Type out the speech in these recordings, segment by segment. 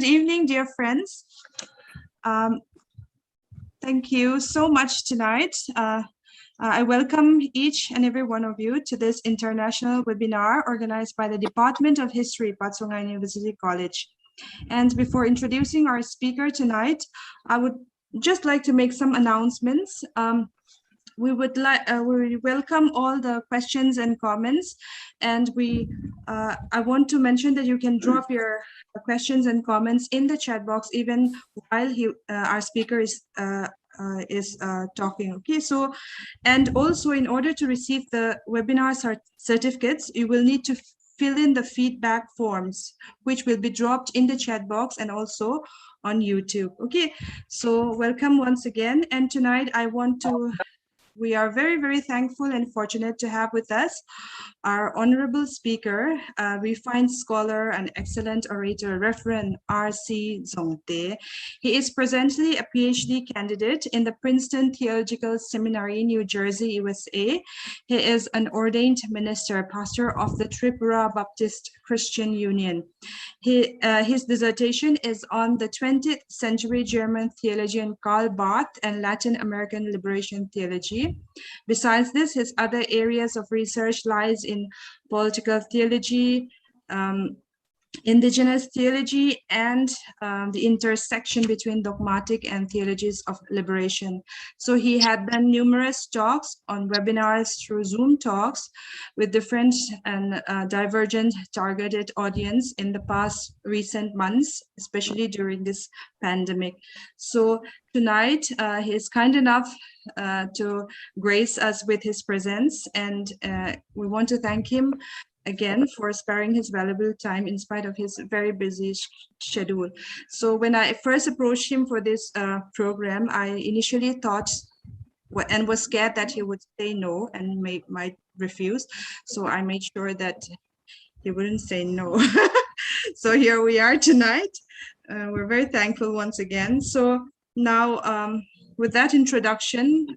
Good evening, dear friends. Thank you so much tonight. I welcome each and every one of you to this international webinar organized by the Department of History, Patriarchal University College. And before introducing our speaker tonight, I would just like to make some announcements. We welcome all the questions and comments, and I want to mention that you can drop your questions and comments in the chat box even while our speaker is talking. Okay, so, and also in order to receive the webinar certificates, you will need to fill in the feedback forms, which will be dropped in the chat box and also on YouTube. Okay, so welcome once again. And tonight we are very, very thankful and fortunate to have with us our honorable speaker, refined scholar and excellent orator, Reverend R.C. Jongte. He is presently a PhD candidate in the Princeton Theological Seminary, New Jersey, USA. He is an ordained minister, pastor of the Tripura Baptist Christian Union. His dissertation is on the 20th century German theologian Karl Barth and Latin American liberation theology. Besides this, his other areas of research lies in political theology, indigenous theology, and the intersection between dogmatic and theologies of liberation. So he had done numerous talks on webinars through Zoom talks with different and divergent targeted audience in the past recent months, especially during this pandemic. So tonight, he is kind enough to grace us with his presence, and we want to thank him again for sparing his valuable time in spite of his very busy schedule. So when I first approached him for this program, I initially thought and was scared that he would say no and might refuse. So I made sure that he wouldn't say no. So here we are tonight. We're very thankful once again. So now with that introduction,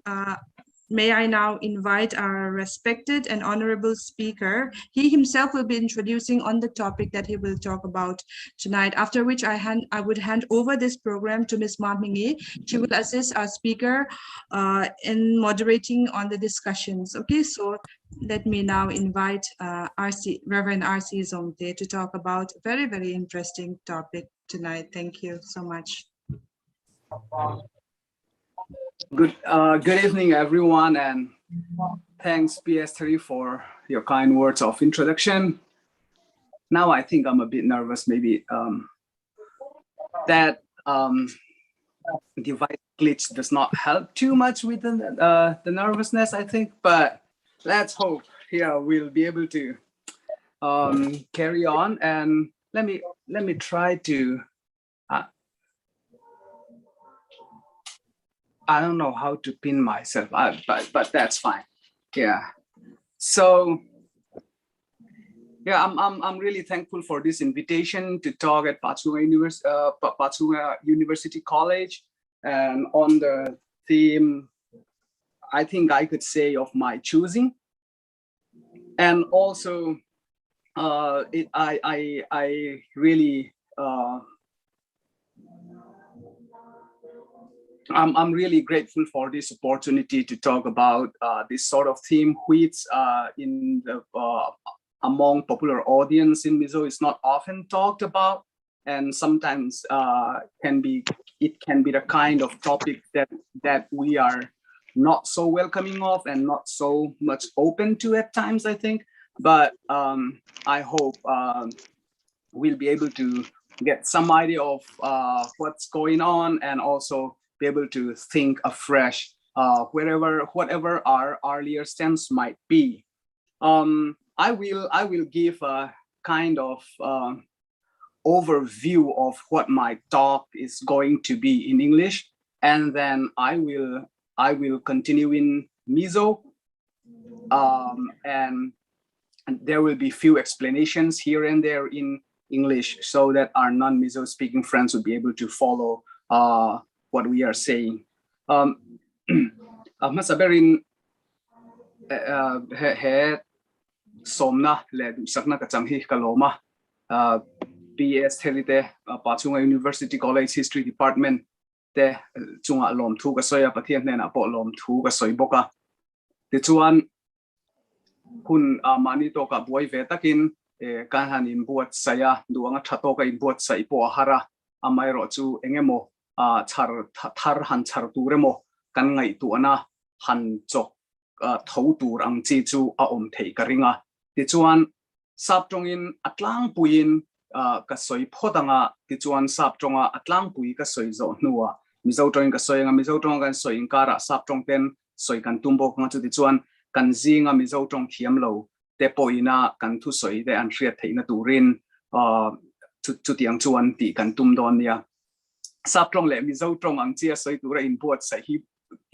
may I now invite our respected and honorable speaker. He himself will be introducing on the topic that he will talk about tonight, after which I would hand over this program to Ms. Ma Mingi. She will assist our speaker in moderating on the discussions. Okay, so let me now invite Reverend R.C. Jongte to talk about a very, very interesting topic tonight. Thank you so much. Good evening, everyone, and thanks, PS3, for your kind words of introduction. Now I think I'm a bit nervous, maybe that device glitch does not help too much with the nervousness, I think, but let's hope here we'll be able to carry on. And let me try to I don't know how to pin myself, but that's fine. Yeah. So yeah, I'm really thankful for this invitation to talk at Patriarchal University College, and on the theme, I think I could say, of my choosing, and also I really. I'm really grateful for this opportunity to talk about this sort of theme, which in the among popular audience in Mizo is not often talked about, and sometimes it can be the kind of topic that we are not so welcoming of and not so much open to at times, I think. But I hope we'll be able to get some idea of what's going on, and also be able to think afresh whatever our earlier stance might be. I will give a kind of overview of what my talk is going to be in English, and then I will continue in Mizo, and there will be few explanations here and there in English, so that our non-Mizo speaking friends will be able to follow what we are saying. Masaberin he somna le sakna kachang hi kaloma BS Helite Pachunga University College History Department te chunga lom thu ka soya pathian nena po lom thu ka soi boka ti chuan hun mani to ka boy ve takin kan han in buat saya duanga thato ka in buat sai po hara amai ro chu engemo thar han char turemo kan ngai tu ana han chok thau tur ang chi chu a om thei ka ringa ti chuan sap tong in atlang puin ka soi phodanga ti chuan sap tonga atlang pui ka soi zo nuwa mizo tong ka soi nga mizo tong kan soi kara sap tong ten soi kan tumbo nga chu ti chuan kan zinga mizo tong thiam lo te poina kan thu soi de an hriat theina turin chu tiang chuan ti kan tum don nia sap tong le mizo tong ang chia soi tura in buat sai hi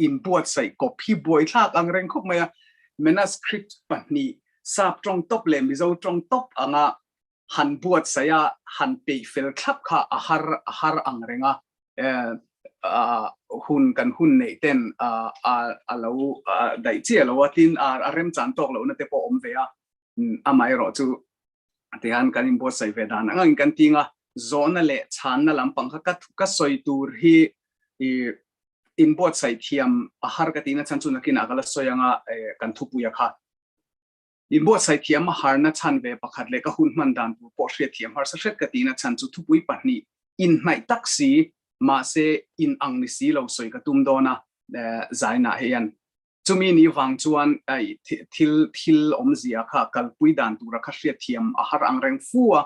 in buat sai copy boy thak ang reng khop maya mena script pani sap tong top le mizo tong top anga han buat saya han pe fel khlap kha ahar ang renga hun kan hun nei ten alo dai chi alo watin rem chan tok lo na te po om vea amai ro chu tian kan in buat sai ve dan ang kan tinga zona le chan na lampang ka soi tur hi in buat sai thiam ahar ka tina chan chu na kin agala soyanga kan thupu ya kha in buat sai thiam har na chan ve pakhat le ka hun man dan pu po hre thiam har sa hret ka tina chan chu thupui pahni in mai taksi ma se in ang ni si lo soi ka tum dona zaina hian chumi ni wang chuan thil omzia kha kalpui dan tu ra kha hre thiam ahar ang reng fuwa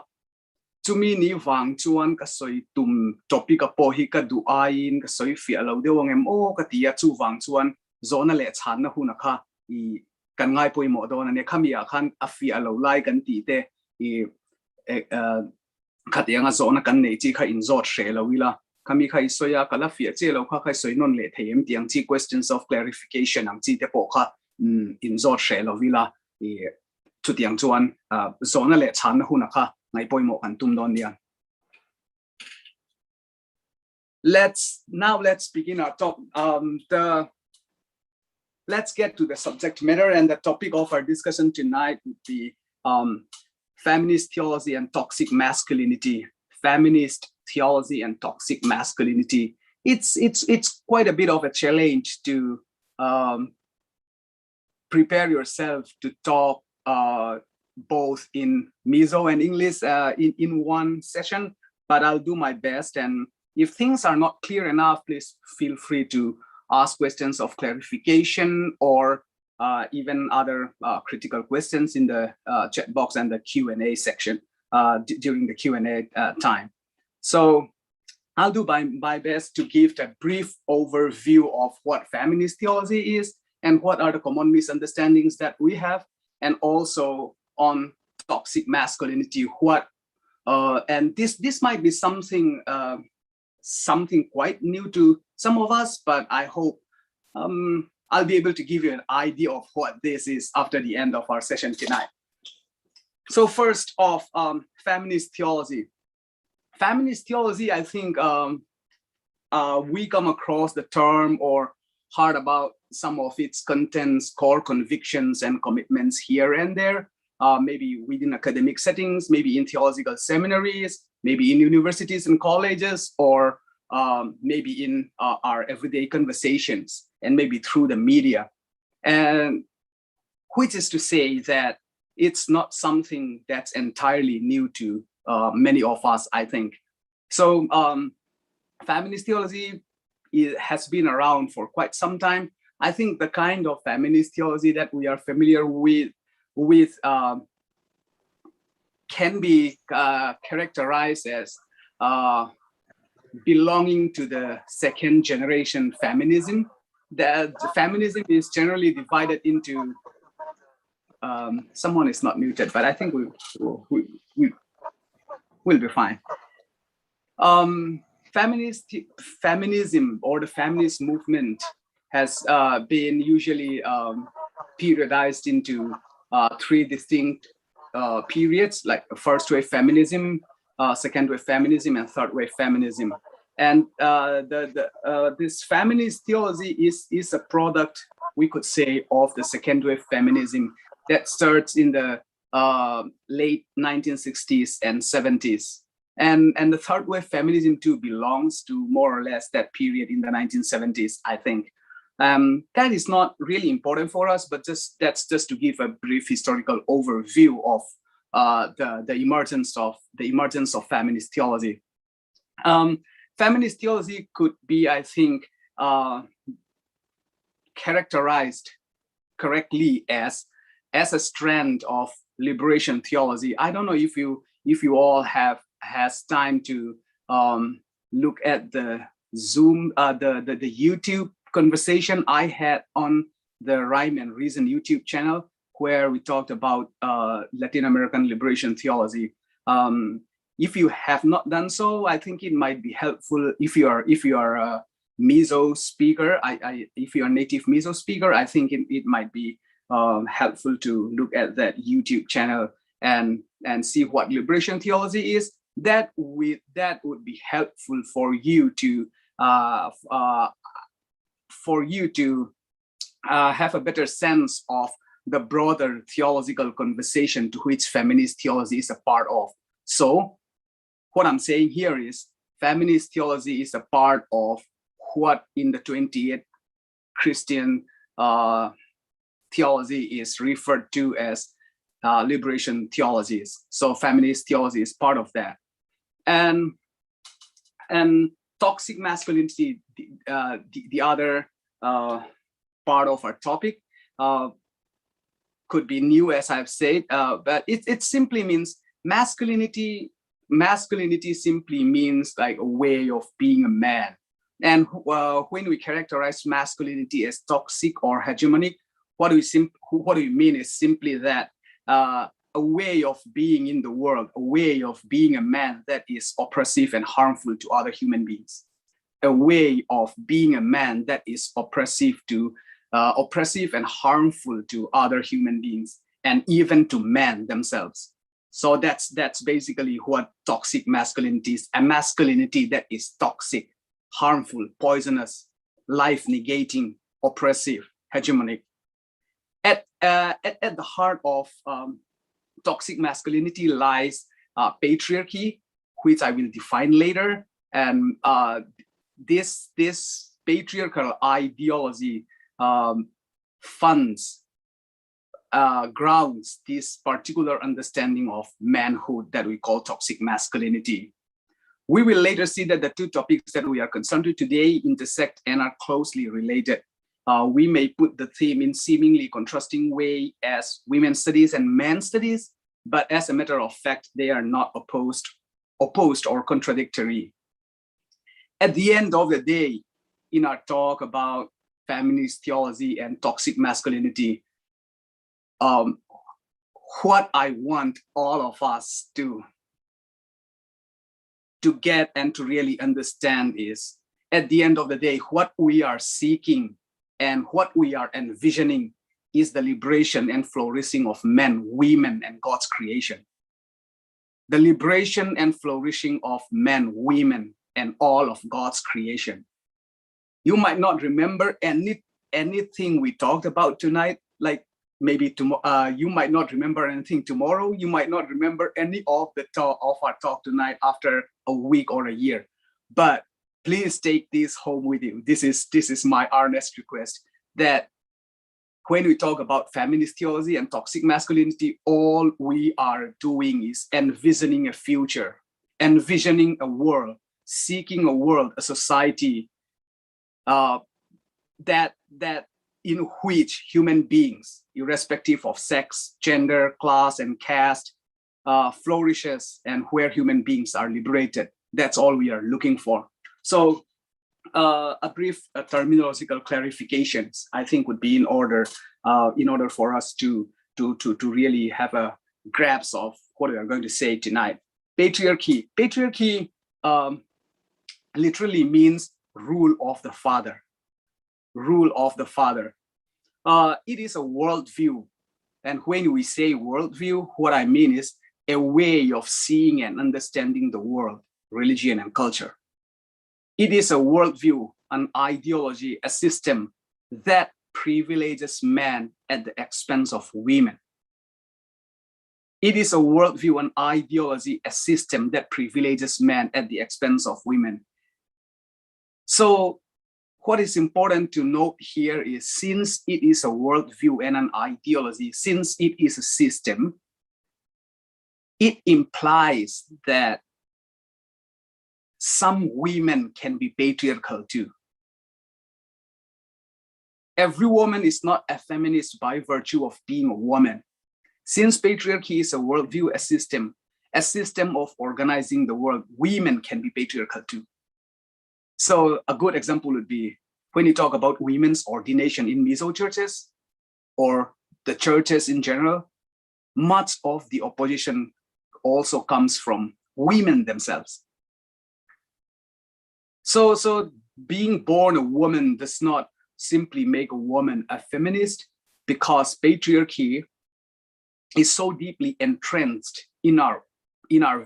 chumi ni wang chuan ka soi tum topic a po hi ka du ain ka soi fi alo de wangem o ka tia chu wang chuan zona le chan na huna kha I kan ngai poi mo don ne khamia khan afi alo lai kan ti te khatianga zona kan nei chi kha in zot she lo wila kami khai soya kala fi che lo kha khai soi non le them tiang chi questions of clarification ang chi te po kha in zot she lo wila chu tiang chuan zona le chan na huna kha ngai poi mo kan tum don nia let's begin our talk let's get to the subject matter, and the topic of our discussion tonight would be feminist theology and toxic masculinity. Feminist theology and toxic masculinity. It's quite a bit of a challenge to prepare yourself to talk both in Mizo and English in one session, but I'll do my best. And if things are not clear enough, please feel free to ask questions of clarification or even other critical questions in the chat box and the Q&A section during the Q&A time. So I'll do my best to give a brief overview of what feminist theology is and what are the common misunderstandings that we have, and also on toxic masculinity. And this might be something quite new to some of us, but I hope I'll be able to give you an idea of what this is after the end of our session tonight. So first off, feminist theology. Feminist theology, I think we come across the term or heard about some of its contents, core convictions and commitments here and there, maybe within academic settings, maybe in theological seminaries, maybe in universities and colleges, or maybe in our everyday conversations, and maybe through the media. And which is to say that it's not something that's entirely new to many of us, I think. So feminist theology has been around for quite some time. I think the kind of feminist theology that we are familiar with can be characterized as belonging to the second generation feminism. The feminism is generally divided into, someone is not muted, but I think we'll be fine. Feminism or the feminist movement has been usually periodized into three distinct periods, like first wave feminism, second wave feminism, and third wave feminism. And this feminist theology is a product, we could say, of the second wave feminism that starts in the late 1960s and 70s. And the third wave feminism too belongs to more or less that period in the 1970s, I think. That is not really important for us, but that's just to give a brief historical overview of the emergence of feminist theology. Feminist theology could be, I think, characterized correctly as a strand of liberation theology. I don't know if you all has time to look at the Zoom, the YouTube conversation I had on the Rhyme and Reason YouTube channel, where we talked about Latin American liberation theology. If you have not done so, I think it might be helpful if you are a Mizo speaker. If you are a native Mizo speaker, I think it might be helpful to look at that YouTube channel and see what liberation theology is. That would be helpful for you to have a better sense of the broader theological conversation to which feminist theology is a part of. So what I'm saying here is feminist theology is a part of what in the 20th Christian theology is referred to as liberation theologies. So feminist theology is part of that. And toxic masculinity, the other part of our topic, could be new, as I've said, but it simply means masculinity. Masculinity simply means like a way of being a man. And when we characterize masculinity as toxic or hegemonic, what do we mean is simply that a way of being in the world, a way of being a man that is oppressive and harmful to other human beings, a way of being a man that is oppressive and harmful to other human beings, and even to men themselves. So that's basically what toxic masculinity is: a masculinity that is toxic, harmful, poisonous, life-negating, oppressive, hegemonic. At the heart of toxic masculinity lies patriarchy, which I will define later. And this patriarchal ideology grounds this particular understanding of manhood that we call toxic masculinity. We will later see that the two topics that we are concerned with today intersect and are closely related. We may put the theme in seemingly contrasting way as women's studies and men's studies, but as a matter of fact, they are not opposed or contradictory. At the end of the day, in our talk about feminist theology and toxic masculinity, what I want all of us to get and to really understand is, at the end of the day, what we are seeking and what we are envisioning is the liberation and flourishing of men, women, and God's creation. The liberation and flourishing of men, women, and all of God's creation. You might not remember anything we talked about tonight, like maybe tomorrow. You might not remember anything tomorrow. You might not remember any of our talk tonight after a week or a year. But please take this home with you. This is my earnest request, that when we talk about feminist theology and toxic masculinity, all we are doing is envisioning a future, envisioning a world, seeking a world, a society that in which human beings, irrespective of sex, gender, class, and caste, flourishes, and where human beings are liberated. That's all we are looking for. So a brief terminological clarifications, I think, would be in order for us to really have a grasp of what we are going to say tonight. Patriarchy. Patriarchy literally means rule of the father. Rule of the father. It is a worldview. And when we say worldview, what I mean is a way of seeing and understanding the world, religion, and culture. It is a worldview, an ideology, a system that privileges men at the expense of women. It is a worldview, an ideology, a system that privileges men at the expense of women. So what is important to note here is, since it is a worldview and an ideology, since it is a system, it implies that some women can be patriarchal too. Every woman is not a feminist by virtue of being a woman. Since patriarchy is a worldview, a system of organizing the world, women can be patriarchal too. So a good example would be when you talk about women's ordination in Mizo churches or the churches in general, much of the opposition also comes from women themselves. So being born a woman does not simply make a woman a feminist, because patriarchy is so deeply entrenched in our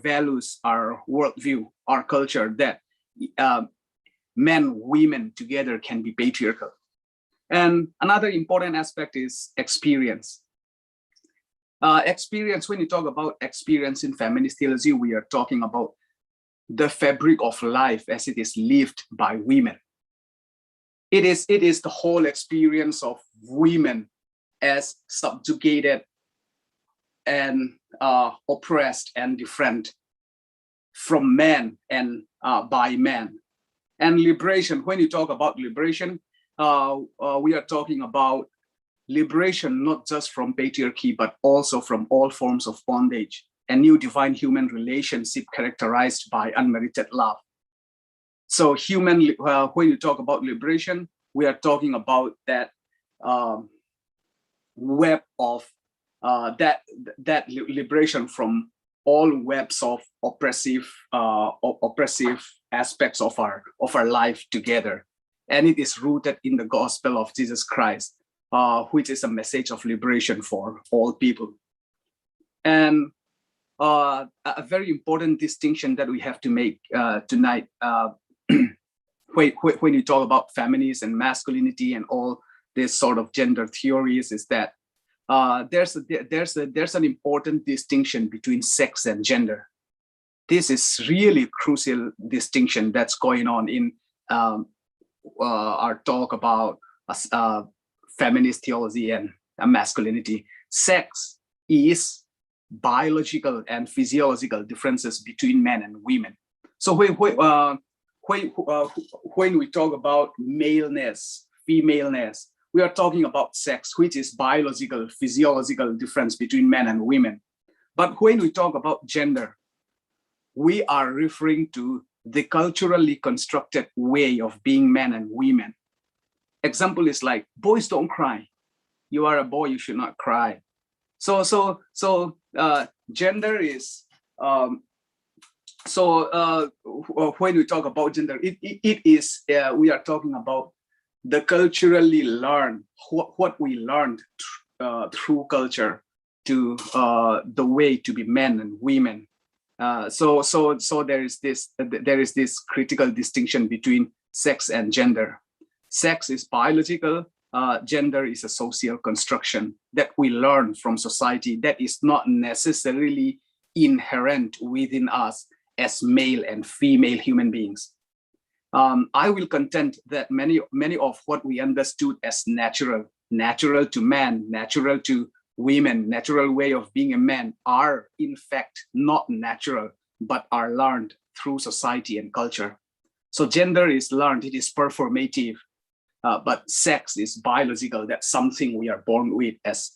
values, our worldview, our culture, that men, women together can be patriarchal. And another important aspect is experience. Experience, when you talk about experience in feminist theology, we are talking about the fabric of life as it is lived by women. It is the whole experience of women as subjugated and oppressed and different from men and by men. And liberation, when you talk about liberation, we are talking about liberation not just from patriarchy, but also from all forms of bondage, a new divine human relationship characterized by unmerited love. So when you talk about liberation, we are talking about that web of that liberation from all webs of oppressive aspects of our life together. And it is rooted in the gospel of Jesus Christ, which is a message of liberation for all people. And a very important distinction that we have to make tonight, when you talk about feminism and masculinity and all this sort of gender theories, is that there's an important distinction between sex and gender. This is really crucial distinction that's going on in our talk about feminist theology and masculinity. Sex is biological and physiological differences between men and women. So when we talk about maleness, femaleness, we are talking about sex, which is biological, physiological difference between men and women. But when we talk about gender, we are referring to the culturally constructed way of being men and women. Example is like, boys don't cry. You are a boy, you should not cry. So gender is, when we talk about gender, it is, we are talking about the culturally learned, what we learned through culture to the way to be men and women. So there is this critical distinction between sex and gender. Sex is biological, gender is a social construction that we learn from society that is not necessarily inherent within us as male and female human beings. I will contend that many of what we understood as natural to man, natural to women, natural way of being a man, are in fact not natural, but are learned through society and culture. So gender is learned, it is performative, but sex is biological. That's something we are born with as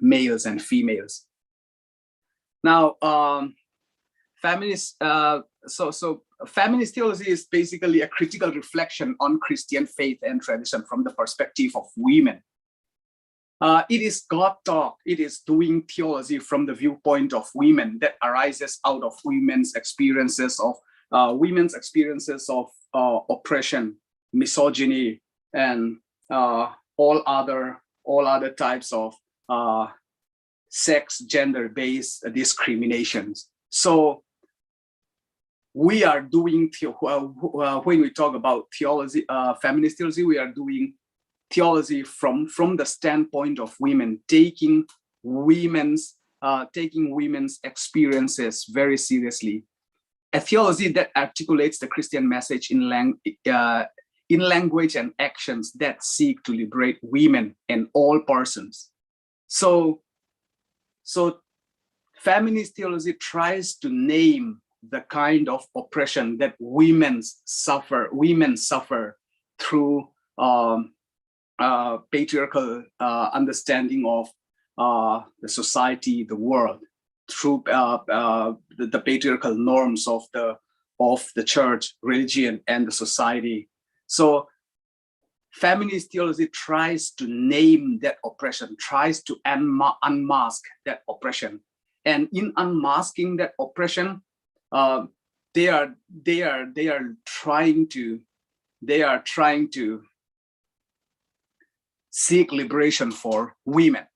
males and females. Now, feminist theology is basically a critical reflection on Christian faith and tradition from the perspective of women. It is God talk. It is doing theology from the viewpoint of women that arises out of women's experiences of oppression, misogyny, and all other types of sex, gender-based discriminations. So we are doing, when we talk about theology, feminist theology, we are doing theology from the standpoint of women, taking women's taking women's experiences very seriously. A theology that articulates the Christian message in language and actions that seek to liberate women and all persons. So feminist theology tries to name the kind of oppression that women suffer through patriarchal understanding of the society, the world, through the patriarchal norms of the church, religion, and the society. So feminist theology tries to name that oppression, tries to unmask that oppression, and in unmasking that oppression, they are trying to seek liberation for women.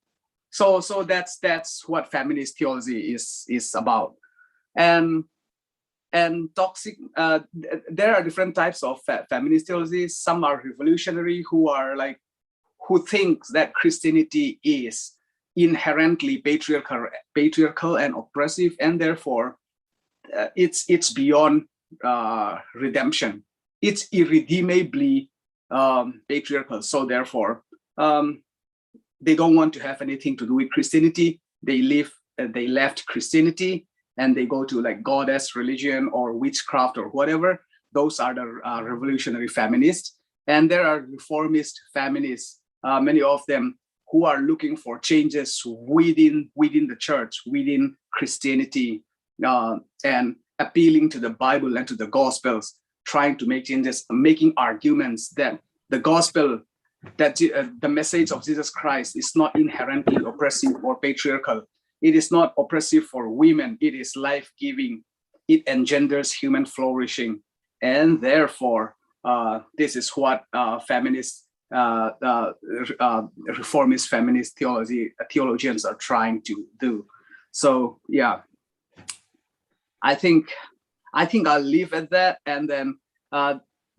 So that's what feminist theology is about. And toxic, there are different types of feminist theology. Some are revolutionary, who thinks that Christianity is inherently patriarchal and oppressive, and therefore it's beyond redemption. It's irredeemably patriarchal. So therefore, they don't want to have anything to do with Christianity. They left Christianity and they go to like goddess religion or witchcraft or whatever. Those are the revolutionary feminists. And there are reformist feminists, many of them, who are looking for changes within the church, within Christianity, and appealing to the Bible and to the Gospels, trying to make changes, making arguments that the Gospel, that the message of Jesus Christ is not inherently oppressive or patriarchal. It is not oppressive for women. It is life-giving. It engenders human flourishing. And therefore, this is what reformist feminist theologians are trying to do. So yeah, I think I'll leave at that. And then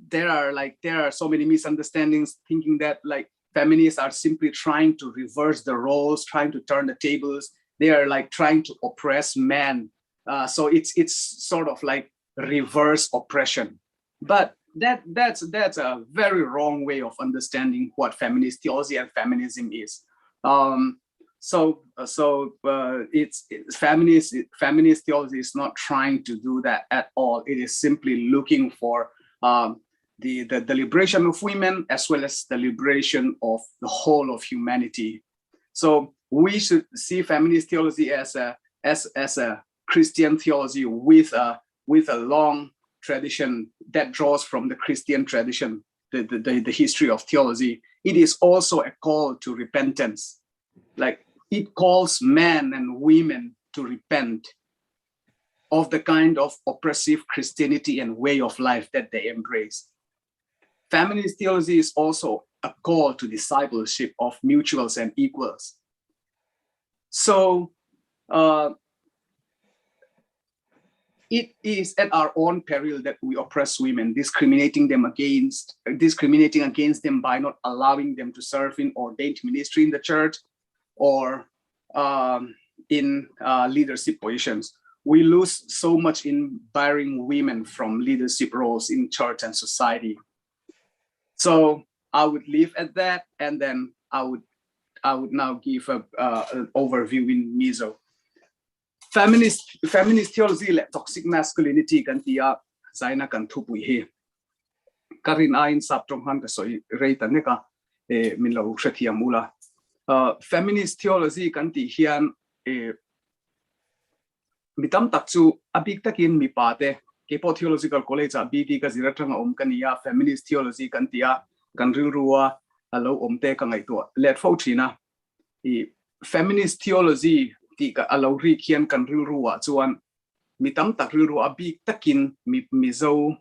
there are so many misunderstandings, thinking that like feminists are simply trying to reverse the roles, trying to turn the tables. They are like trying to oppress men. So it's sort of like reverse oppression. But that's a very wrong way of understanding what feminist theology and feminism is. Feminist theology is not trying to do that at all. It is simply looking for the liberation of women as well as the liberation of the whole of humanity. So we should see feminist theology as a Christian theology with a long tradition that draws from the Christian tradition, the history of theology. It is also a call to repentance. Like it calls men and women to repent of the kind of oppressive Christianity and way of life that they embrace. Feminist theology is also a call to discipleship of mutuals and equals. So it is at our own peril that we oppress women, discriminating against them by not allowing them to serve in ordained ministry in the church or in leadership positions. We lose so much in barring women from leadership roles in church and society. So I would leave at that, and then I would now give an overview in Mizo. Feminist theology le toxic masculinity kan tia zaina kan thupui hi karin ain saptong han ka soi reita neka min lo hretia mula feminist theology kan ti hian mitam takchu abik takin mi pate kepo theological college a BT ka ziratanga kania feminist theology kan tia kan rilruwa alo omte ka ngai to let fo thina I feminist theology ti ka alo ri khian kan rilruwa chuan mitam tak rilruwa bik takin mizo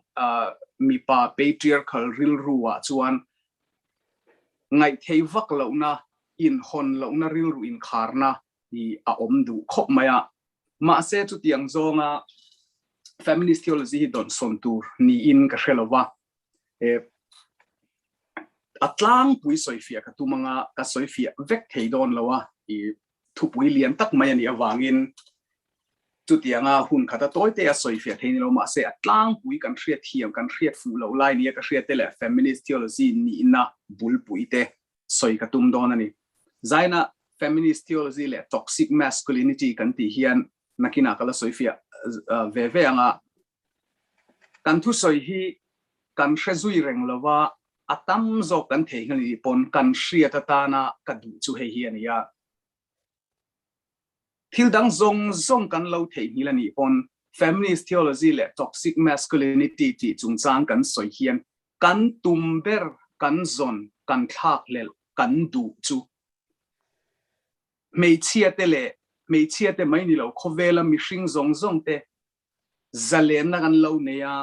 mi pa patriarchal rilruwa chuan ngai theivak lo na in hon lo na rilru in kharna I a omdu khop maya ma se chu tiang zonga feminist theology don sontur ni in ka hrelowa atlang pui soifia ka tumanga ka soifia vek theidon lawa I thu pui lian tak mai ani awangin chu tianga hun khata toite a soi fe thein lo ma se atlang pui kan hriat thiam kan hriat fu lo lai ni ka hriat te le feminist theology ni na bul pui te soi ka tum don ani zaina feminist theology le toxic masculinity kan ti hian nakina kala soi fe ve ve anga kan thu soi hi kan hrezui reng lova atam zo kan thei ngani pon kan hriat ta na ka du chu he hi ania thil dang zong kan lo thei hi lani pon feminist theology le toxic masculinity ti chungchang kan soi hian kan tumber kan zon kan thak le kan du chu mei chia te mai ni lo khovela mi hring zong te zalen na kan lo neya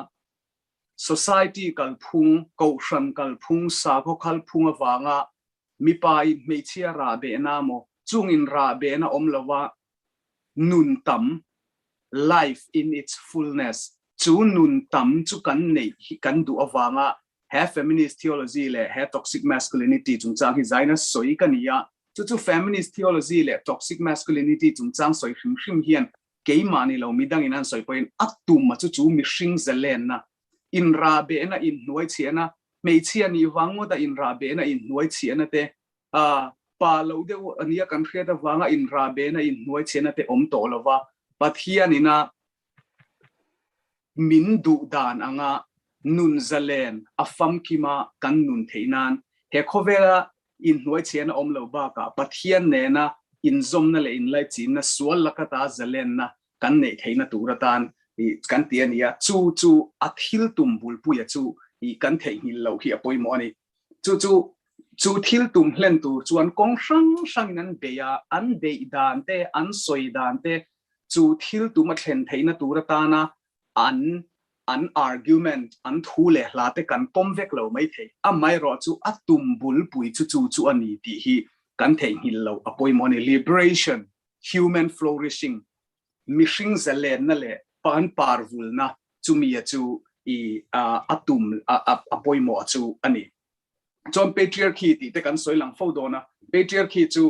society kalphung kaushan kalphung sa ko kalphung awanga mi pai mei chia ra be na mo chungin ra be na omlawa nun tam life in its fullness chu nun tam chu kan nei kan du awanga he feminist theology le he toxic masculinity chungchang hi zaina soi kania chu feminist theology le toxic masculinity chungchang soi hrim hian keimani lo midang inan soi point atum ma chu mi hring zalen na in ra be na in nuai chiana mei chia ni wango da in ra be na in nuai chiana te pa lo de ania kan khria da wanga in ra be na in nuai chiana te om to lova pathian ina min du dan anga nun zalen afam kima kan nun theinan he khovela in nuai chiana om lo ba ka pathian ne na in zom na le in lai chin na sual lakata zalen na kan nei theina turatan kan tiania chu athil tumbul puya chu I kan thei hi lo hi apoi mo ani chu thil tum hlen tu chuan kong sang nan beya an be dan te an soi dan te chu thil tum a thlen theina turatana an argument an thule la te kan pom vek lo mai the a mai ro chu atumbul pui chu ani ti hi kan thei hi lo apoi mo ni liberation human flourishing mishing zalen na le pan parvul na chumia chu I atum apoi mo chu ani John patriarchy ti te kan soi lang fo do na patriarchy chu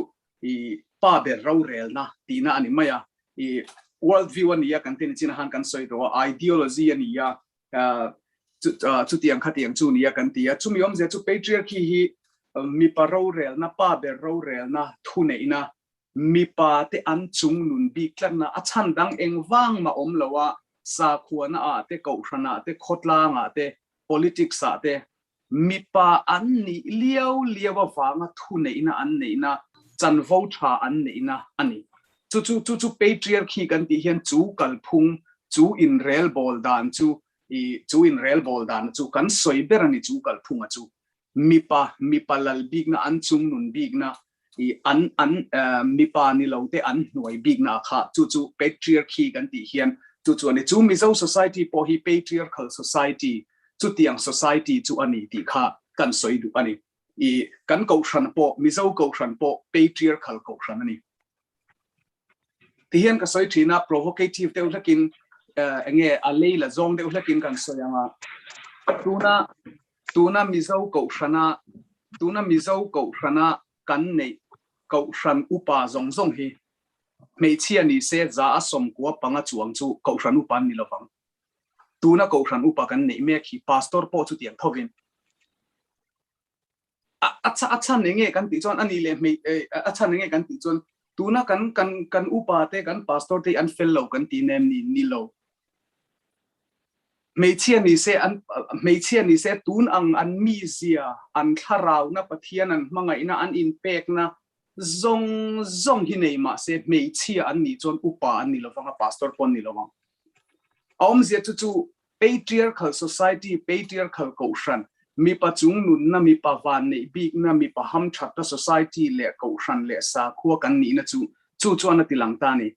I pa be ro rel na ti na ani maya I world view ani ya kan tin chin han kan soi do ideology ani ya chu tiang khatiang chu ni ya kan ti ya chu mi om je chu patriarchy hi mi pa ro rel na pa be ro rel na thu nei na mi pa te an chung nun bi klan na achan dang eng wang ma om lawa sa khuana a te kaushana te khotla nga te politics a te mi pa an ni liawa wanga thu nei na an nei na chan vo tha an nei na ani chu patriarchy kan ti hian chu kalphung chu in rel bol dan chu in rel bol dan chu kan soi ber ani chu kalphunga chu mi pa lal big na an chung nun big na an mi pa ni lo te an noi big na kha chu patriarchy kan ti hian chu ani chu mizo society po hi patriarchal society chu tiang society chu ani ti kha kan soi du ani kan ko thran po mizo ko thran po patriarchal ko thran ani ti hian ka soi thina provocative te ulakin enge alei la zong de ulakin kan soyanga tuna mizo ko thrana kan nei ko thran upa zong hi mei chia ni se za asom ko panga chuang chu ko thran upan ni lovang tuna ko thran upa kan nei me khi pastor po chu tiang thovin acha nenge kan ti chon ani le me acha nenge kan ti chon tuna kan upa te kan pastor te an fellow kan ti nem ni lo mei chia ni se tun an mi zia an tharau na pathian an manga ina an impact na zong hi nei ma se mei chia an ni chon upa an ni lovanga pastor pon ni lovang om zia chu patriarchal society patriarchal koshan mi pa chung nun na mi pa van nei big na mi pa ham that society le koshan le sa khuwa kan ni na chu an tilang ta ni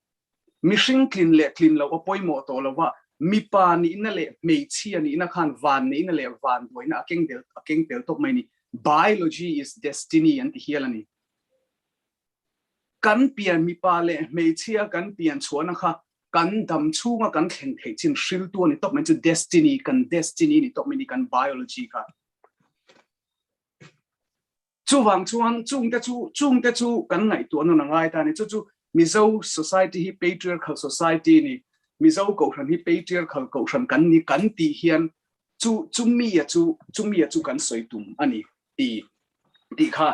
mi hring clean lo apoi mo to lova mi pa ni na le mei chia ni na khan van ni na le van boina akeng del top mai ni biology is destiny an ti hialani kan pian mi pa le mei chia kan pian chuan kha kan dam chunga kan thleng thei chin hril tu ni top mai chu destiny ni top mai ni kan biology kha chu wang chuan chung te chu kan ngai tu an na ngai ta ni chu Mizo society hi patriarchal society ni Mizo ko ran hi patriarchal ko ran kan ni kan ti hian chu mi chu kan soitum ani ti kha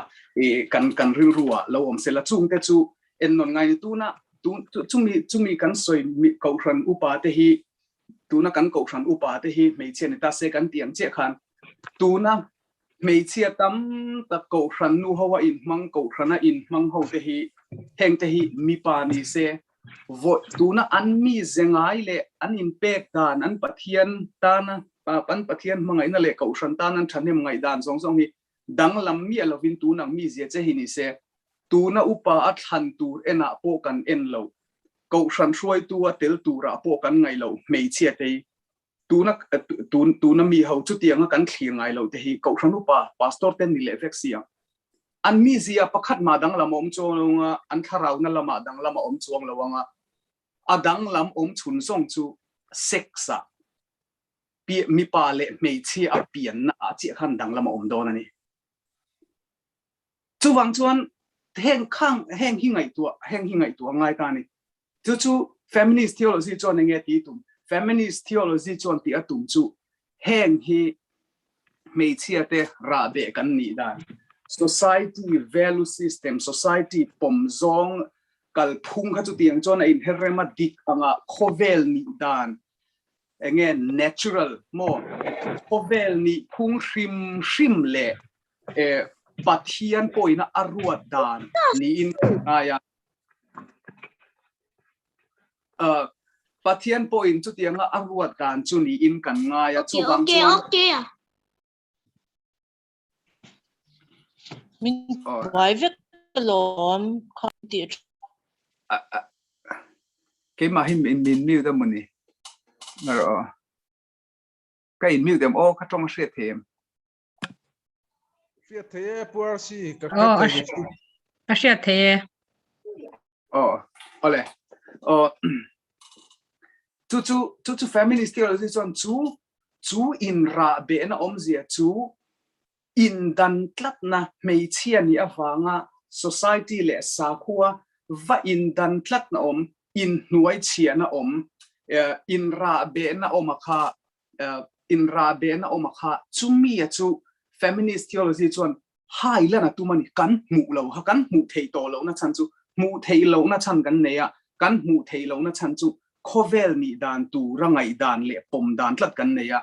kan ring ruwa lo om sela chung te chu en non ngai tu na chu mi kan soi mi ko ran upa te hi tu na kan ko ran upa te hi mei chen ta se kan tiang che khan tu na mei chia tam ta ko ran nu hawa in mang ko rana in mang ho te hi heng te hi mi pa ni se vo tu na an mi zengai le an impact dan an pathian tan pan pathian mangai na le ko ran tan an thanem ngai dan song song hi dang lam mi alovin tu nang mi zia che hi ni se tu na upa at han tur ena po kan en lo ko ran shuai tu a tel tu ra po kan ngai lo mei chia te tu na mi ho chu tiang kan thlir ngai lo te hi ko ran upa pastor ten ni le vexia an mi zia pakhat ma dang lam om chonga an tharau na lama dang lama om chuang lawanga adang lam om chun song chu sexa pi mi pa le mei chi a pian na a chi khan dang lama om don ani chu wang chuan heng hi ngai tua ngai ta ni chu feminist theology chuan nge ti tum feminist theology chuan ti atum chu heng hi mei chi ate ra be kan ni dan society value system society pom zong kal phung kha chu tiang chon in herema dik anga khovel ni dan enge natural mo khovel ni phung shim le pathian poina arua dan ni in aya pathian point chu tianga arua dan chu ni in kan ngaya chu bang chuan mình nói việc lộn không tiệt cái mà hình in miêu đó mình rồi cái in miêu dem ô cái trong sẽ thêm sẽ thế ole chu feminist theology chon chu in ra be na om zia chu in dan tlat na mei chia ni awanga society le sa khuwa va in dan tlat na om in nuai chia na om in ra be na om kha chu mi chu feminist theology chon hai la na tu mani kan mu lo ha kan mu thei to lo na chan chu mu thei lo na chan kan ne ya kan mu thei lo na chan chu khovel ni dan tu rangai dan le pom dan tlat kan ne ya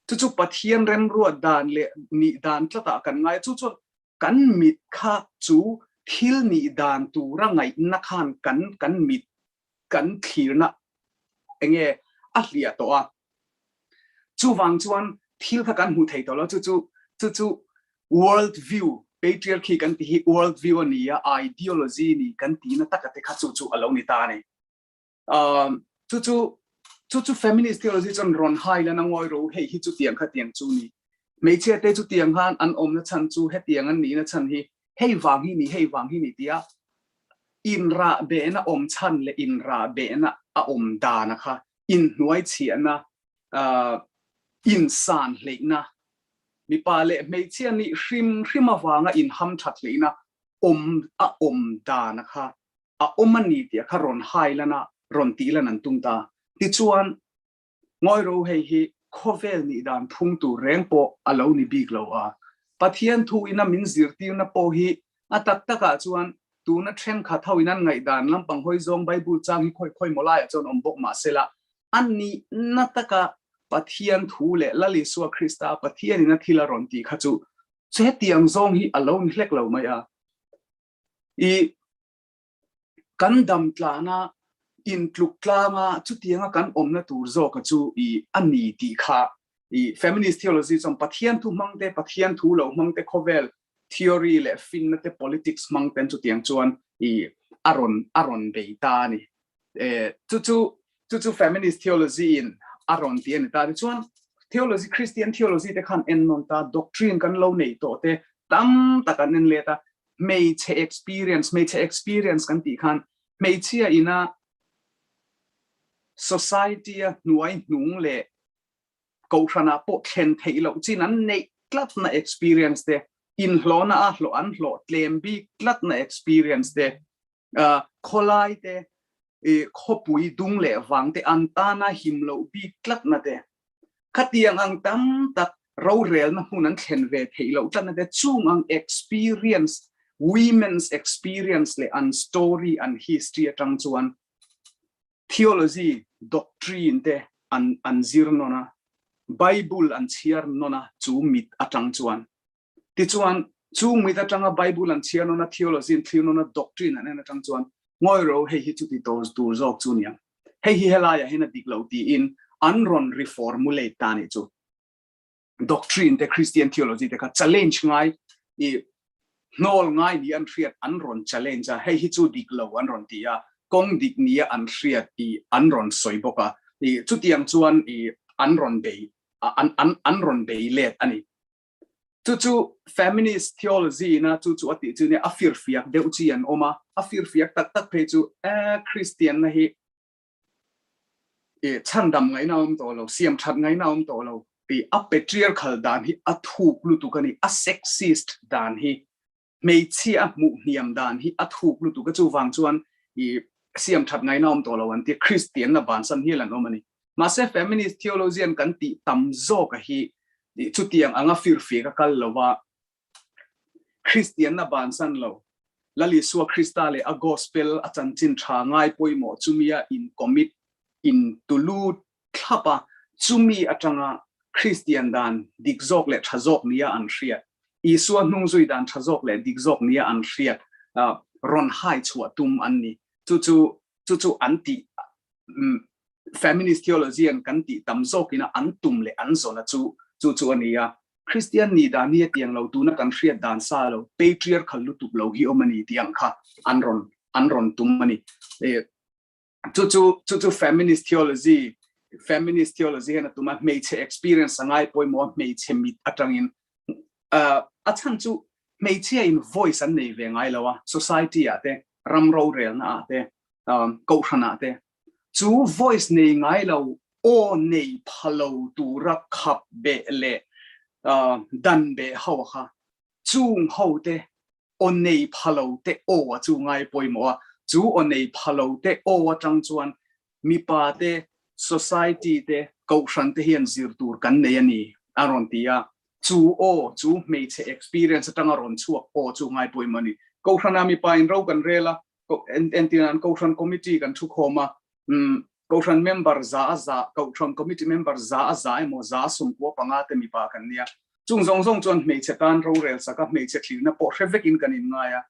chu pathian ren ruat dan le ni dan tlata kan ngai chu kan mit kha chu thil ni dan tu rangai na khan kan mit kan thir na enge a hlia to a chu wang chuan thil kha kan mu thei to lo chu world view patriarchy kan ti world view ni ya ideology ni kan ti na takate kha chu alo ni ta ne chu feminist theology chon ron hai la nangoi ro hei hi chu tiang kha tiang chu ni mei che te chu tiang han an om na chan chu he tiang an ni na chan hi hei wang hi ni tia in ra be na om chan le in ra be na a om da na kha in nuai chi na in san le na mi pa le mei che ni hrim awanga in ham that le na om da na kha a om ani tia kha ron hai la na ron ti la nan tung ta ti chuan ngoi ro hei hi khovel ni dan phung tu reng po alo ni big lo a pathian thu ina min zir ti na po hi atak taka chuan tu na thren kha thau inan ngai dan lampang hoi zong bible chang hi khoi molai chon ombok ma sela anni na taka pathian thu le lali suwa krista pathian ina thila ron ti kha chu che tiang zong hi alo ni hlek lo mai a I kan dam tlana in tluk tlanga chu tianga kan omna tur zo ka chu I ani ti kha I feminist theology chom pathian thu mangte pathian thu lo mangte khovel theory le fin na te politics mangten chu tiang chuan I aron beita ni chu feminist theology in aron ti ani ta chuan theology Christian theology te khan en non ta doctrine kan lo nei to te tam takan en leta mei che experience kan ti khan mei chia ina society nuai nung le ko thana po khen thei lo chin an nei klat na experience te in hlona a hlo an hlo tlem bi klat na experience te kholai te khopui dung le wang te antana himlo bi klak na te khatiang ang tam tak ro rel na hunan thlen ve theilo tan na te chung ang experience women's experience le an story and history atang chuan theology doctrine te an zirnona Bible an chiar nona chu mit atang chuan ti chuan chu mit atanga Bible an chiar nona theology thliu nona doctrine an atang chuan ngoi ro hei hi chu ti tos tur jok chu nia hei hi helaya hena diklo ti in unron reformulate tani chu doctrine te Christian theology te ka challenge ngai I nol ngai ni an riat unron challenge hei hi chu diklo anron tia kong dik nia an riat I unron soiboka I chu tiang chuan I unron bei unron bei let ani chu feminist theology na chu ati chu ne afir fiak deu chi an oma afir fiak tak pe chu Christian na hi chandam ngai naum to lo siam that ngai naum to lo I a patriarchal dan hi a thuk lu tu kani a sexist dan hi mei chia mu niam dan hi a thuk lu tu ka chu wang chuan I siam that ngai naum to lo an ti Christian na ban san hi lan omani ma se feminist theology an kan ti tam zo ka hi chu tiang anga fir fi ka kal lowa Christian na ban san lo lali suwa Christale a gospel a chanchin tha ngai poimo chumia in commit in tulut khapa chumi atanga Christian dan dikzok le thazok nia an ria isua nungzui dan thazok le dikzok nia an ria ron hai chua tum anni chu anti feminist theology an kanti tamzok ina antum le anzona chu ania Christian ni da ni tiang lo tu na kan ria dan sa lo patriarchal lutuk lo hi omani tiang kha anron tum mani chu feminist theology hena tuma meiche experience angai poi mo meiche mit atangin achan chu meiche in voice an nei ve ngai lawa society ate ramro rel na ate ko khana ate chu voice nei ngai lo o nei phalo tu ra khap be le dan be hawa kha chung ho te o nei phalo te o chu ngai poi mo chu o nei phalo te o atang chuan mi pa te society te ko shan te hian zir tur kan nei ani aron tia chu meiche experience tangaron chu o chu ngai poi mani ko shan mi pa in ro kan rela ko entian ko shan committee kan thu khoma ko shan member za ko shan committee member za mo za sum ko panga te mi pa kan nia chung zong chuan meiche tan ro rel saka meiche thlina po hrevekin kan in ngaya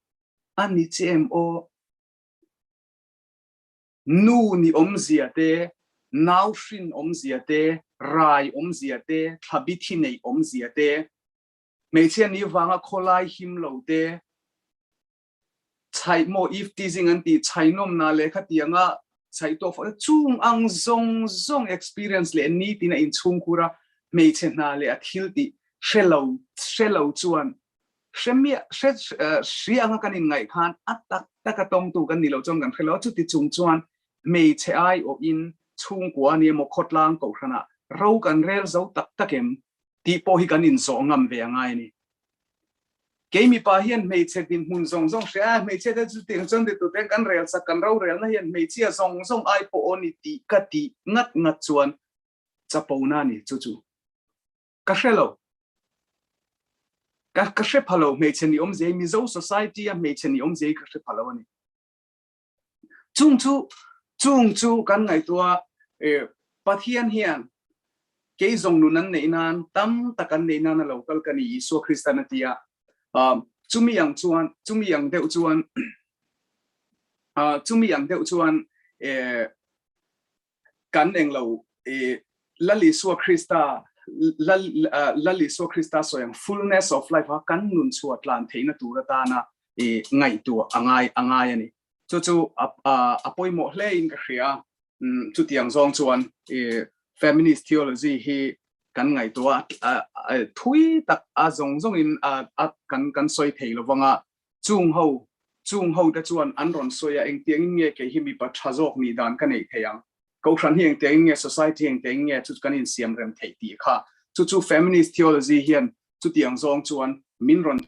ani chem o nu ni omzia te nau shin omzia te rai omzia te thabithi nei omzia te meiche ni wanga kholai him lo te chai mo if teasing anti chainom na le khatianga chai to for chung ang zong experience le ni tina in chung kura meiche na le athil ti shelo chuan shemia shrianga kanin ngai khan atak takatong tu kan nilo chong kan khelo chu ti chung chuan meiche ai o in chung kwa ni mo khotlang ko khana ro kan rel zo tak takem ti po hi kan in zo ngam ve ngai ni ke mi pa hian meiche din hun zong sia meiche da chu ting chon de tu te kan rel sa kan ro rel na hian meiche zong ai po oni ti ka ti ngat chuan chapo na ni chu ka shelo ka she phalo meiche ni omze mi zo society a meiche ni omze ka she phalo ni chung chu kan ngai tua pathian hian ke zong nu nan nei nan tam takan nei nan local kan I so Christianity a chumi yang deu chuan kan eng lo lali so Christa so yang fullness of life ha kan nun chuat lan theina tura ta na ngai tu angai ani chu apoi mo hle in ka hria chu tiang zong chuan feminist theology hi kan ngai to thui tak a zong in kan soi thei lo wanga chung ho da chuan an ron soya eng tiang nge ke hi mi pa thazok ni dan kan ei theyang ko ran hi eng tiang nge society eng tiang nge chu kan in siam rem thei ti kha chu feminist theology hian chu tiang zong chuan min ron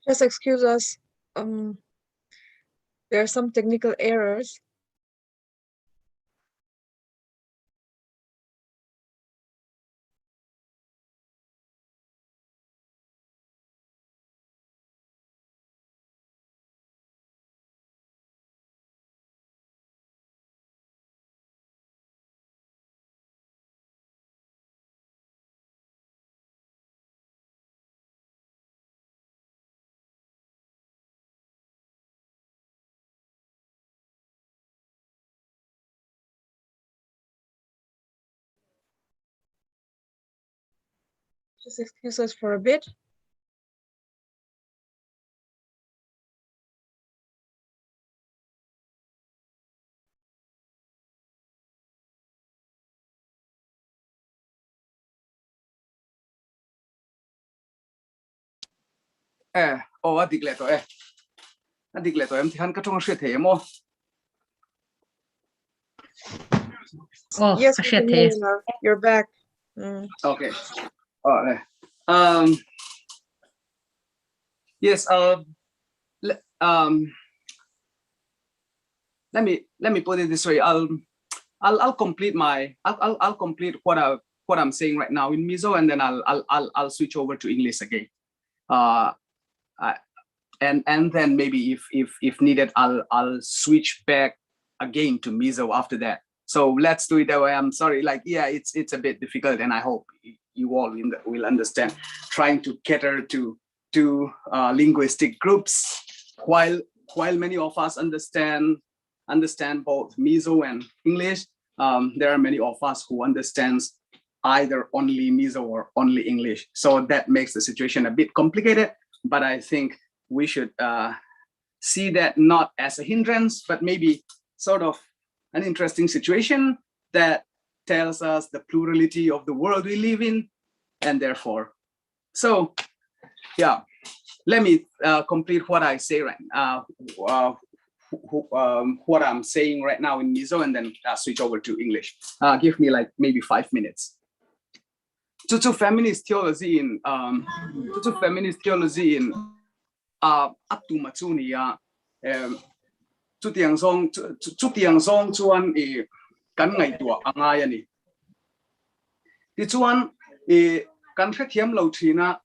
Just excuse us. There are some technical errors. Just excuse us for a bit. Adigleto em thian ka tong hre the mo. Yes, we Asia can thế. hear you now. You're back. Okay. Yes. Let me put it this way. I'll complete I'll complete what I'm saying right now in Mizo, and then I'll switch over to English again. And then maybe if needed, I'll switch back again to Mizo after that. So let's do it that way. I'm sorry, it's a bit difficult, and I hope you all will understand. Trying to cater to linguistic groups, while many of us understand both Mizo and English, there are many of us who understands either only Mizo or only English. So that makes the situation a bit complicated, but I think we should see that not as a hindrance, but maybe sort of an interesting situation that tells us the plurality of the world we live in, and therefore. So, yeah, let me complete what I say right now, what I'm saying right now in Mizo, and then switch over to English. Give me like maybe 5 minutes. To feminist theology in atu machuni ya chu tiang song chuan kan ngai tua anga yani ti chuan kan kha thiam lo thina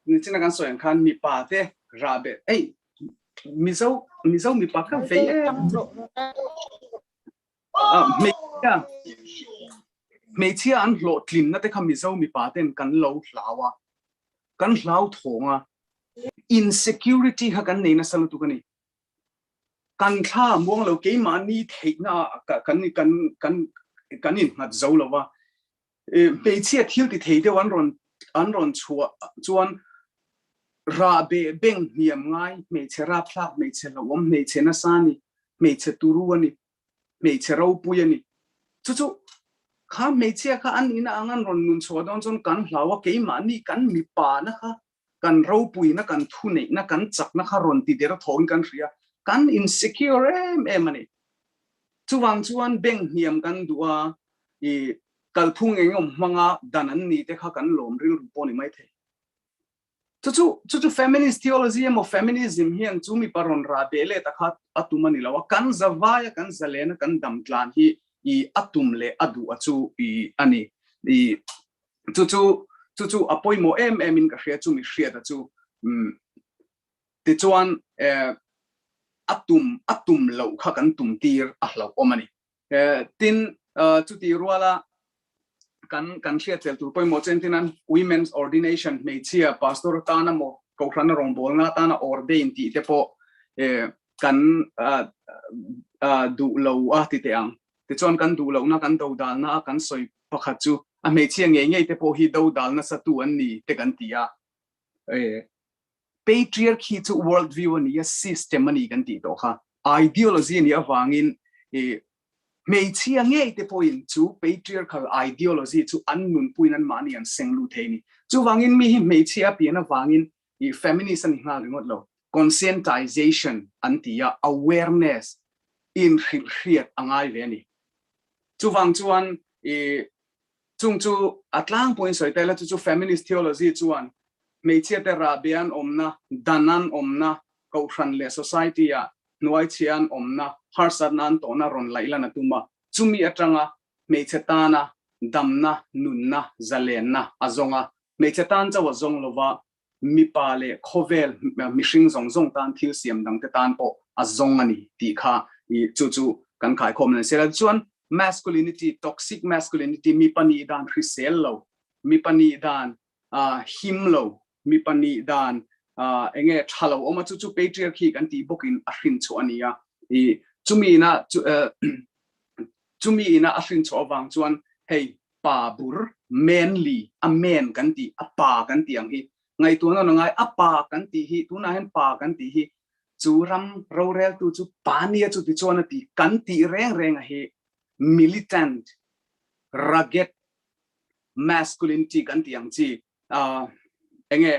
ni china kan soyang khan mi pa te rabe ei mizo mi pa ka ve me chia an lo tlin na te kha mizo mi pa ten kan lo hlawa kan hlau thonga insecurity ha kan nei na salu tu kani kan kha mong lo ke ma ni theina kan in ngat zo lo wa pe chia thil ti thei de wan ron chua chuan ra be beng niam ngai me chera phlak me chela om me chena sani me che turu ani me che ro pu ani chu kha me chia kha an ina angan ron nun chwa don chon kan hlawa ke ma ni kan mi pa na kha kan ro pui na kan thu nei na kan chak na kha ron ti der thong kan ria kan insecure em ani chuwang chuan beng niam kan duwa I kalphung engom manga danan ni te kha kan lom ril ru ni mai the chu feminist theology mo feminism hian chumi paron ra bele ta kha atumani lawa kan zawaya kan zalena kan damtlan hi I atum le adu achu I ani I chu apoi mo em in ka hria chu mi hria ta chu ti chuan atum lo kha kan tum tir a hlo omani tin chu ti ruala kan hria tel tur poi mo chentinan women's ordination me chia pastor tana mo ko khana rong bol na tana ordain ti te po kan du lo a ti te ang ti chon kan du lo na kan do dal na kan soi pakhat chu a me chia nge te po hi do dal na sa tu an ni te kan tia patriarchy to world view ni a system ani kan ti to kha ideology ni awangin me chia nge te po in chu patriarchal ideology chu annun puin an mani an senglu theini chu wangin mi me chia piana wangin I feminism nga ringot lo conscientization antia awareness in khriat angai veni chu wang chuan chung chu atlang point soi tela chu feminist theology chuan meiche te rabian omna danan omna ko le society ya nuai chian omna harsanan tona ron laila na tuma chumi atanga meiche tana damna nunna zalena azonga meiche tan cha wazong lova mipale khovel mishing zong tan thil siam dang te tan po azongani ti kha I chu kan khai khom na sela chuan masculinity toxic masculinity mipani dan hriselo mipani dan himlo mipani dan enge thalo oma chu patriarchy kan ti bokin ahrin chu ania I chumi na ahrin chu awang chuan hey pa bur manly a man kan ti a pa kan ti ang hi ngai tu na ngai a pa kan ti hi tu na hen pa kan ti hi chu ram ro rel tu chu pa nia chu ti chuan ti kan ti reng a hi militant rugged masculinity kan ti ang chi enge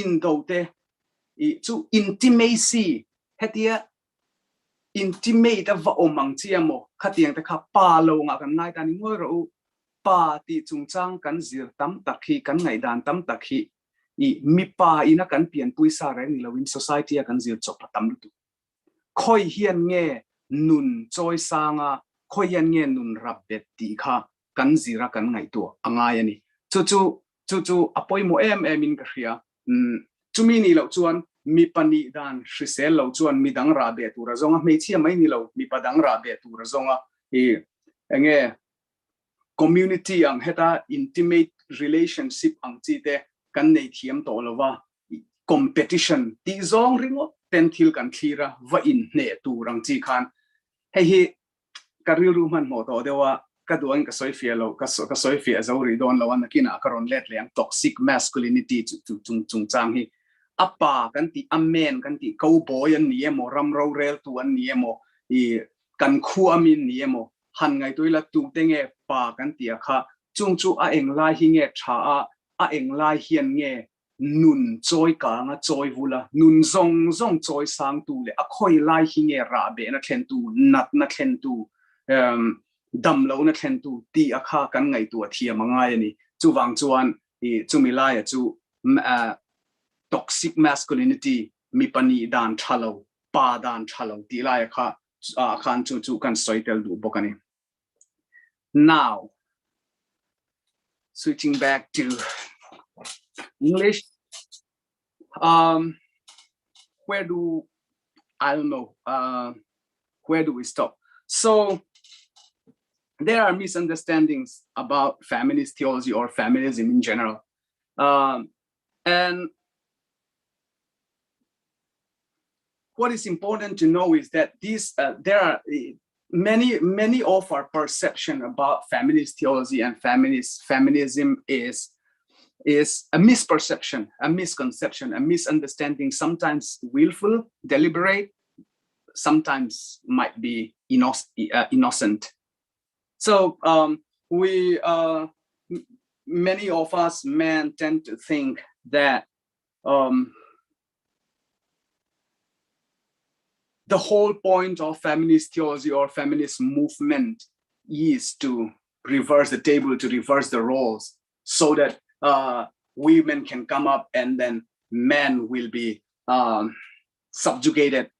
indote I chu intimacy hetia intimate va omang chiamo khatiang ta kha pa lo nga kan nai kan ngoi ro pa ti chungchang kan zir tam takhi kan ngai dan tam takhi I mi pa ina kan pian puisa reng ni lowin society a kan zir chok tam tu khoi hian nge nun choi sanga khoi hian nge nun rabbet ti kha kan zira kan ngai tu angai ani chu apoi mo em in ka hria chumi ni lo chuan mi pani dan hrisel lo chuan mi dang ra be tu ra zonga me chia mai ni lo mi padang ra be tu ra zonga enge community ang heta intimate relationship ang chi te kan nei thiam to lova competition ti zong ringo ten thil kan thira va in ne tu rang chi khan hi karil ru man mo to dewa ka duan ka soifia lo ka soifia zori don lo an kina karon let leng toxic masculinity chung chang hi apa kan ti amen kan ti cowboy an niemo ram ro rel tu an niemo I kan khu amin niemo han ngai toila tu tenge pa kan ti kha chung chu a eng lai hi nge tha a eng lai hian nge nun choi ka nga choi vula nun zong choi sang tu le a khoi lai hi nge ra be na thlen tu nat na thlen tu dam lo na thlen tu ti a kha kan ngai tu thia mangai ani chu wang chuan I chu milai chu toxic masculinity mi pani dan thalo pa dan thalo ti lai kha khan chu kan soitel du bokani now switching back to English where do I don't know where do we stop so there are misunderstandings about feminist theology or feminism in general and what is important to know is that these there are many of our perception about feminist theology and feminism is a misperception, a misconception, a misunderstanding, sometimes willful, deliberate, sometimes might be innocent. So many of us men tend to think that the whole point of feminist theology or feminist movement is to reverse the table, to reverse the roles, so that women can come up and then men will be subjugated,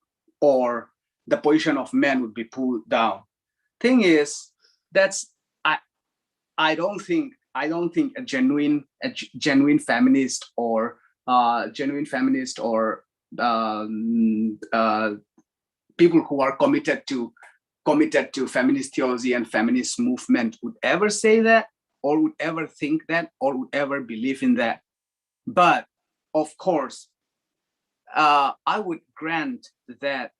or the position of men would be pulled down. Thing is, I don't think a genuine feminist or people who are committed to feminist theology and feminist movement would ever say that, or would ever think that, or would ever believe in that. But of course, I would grant that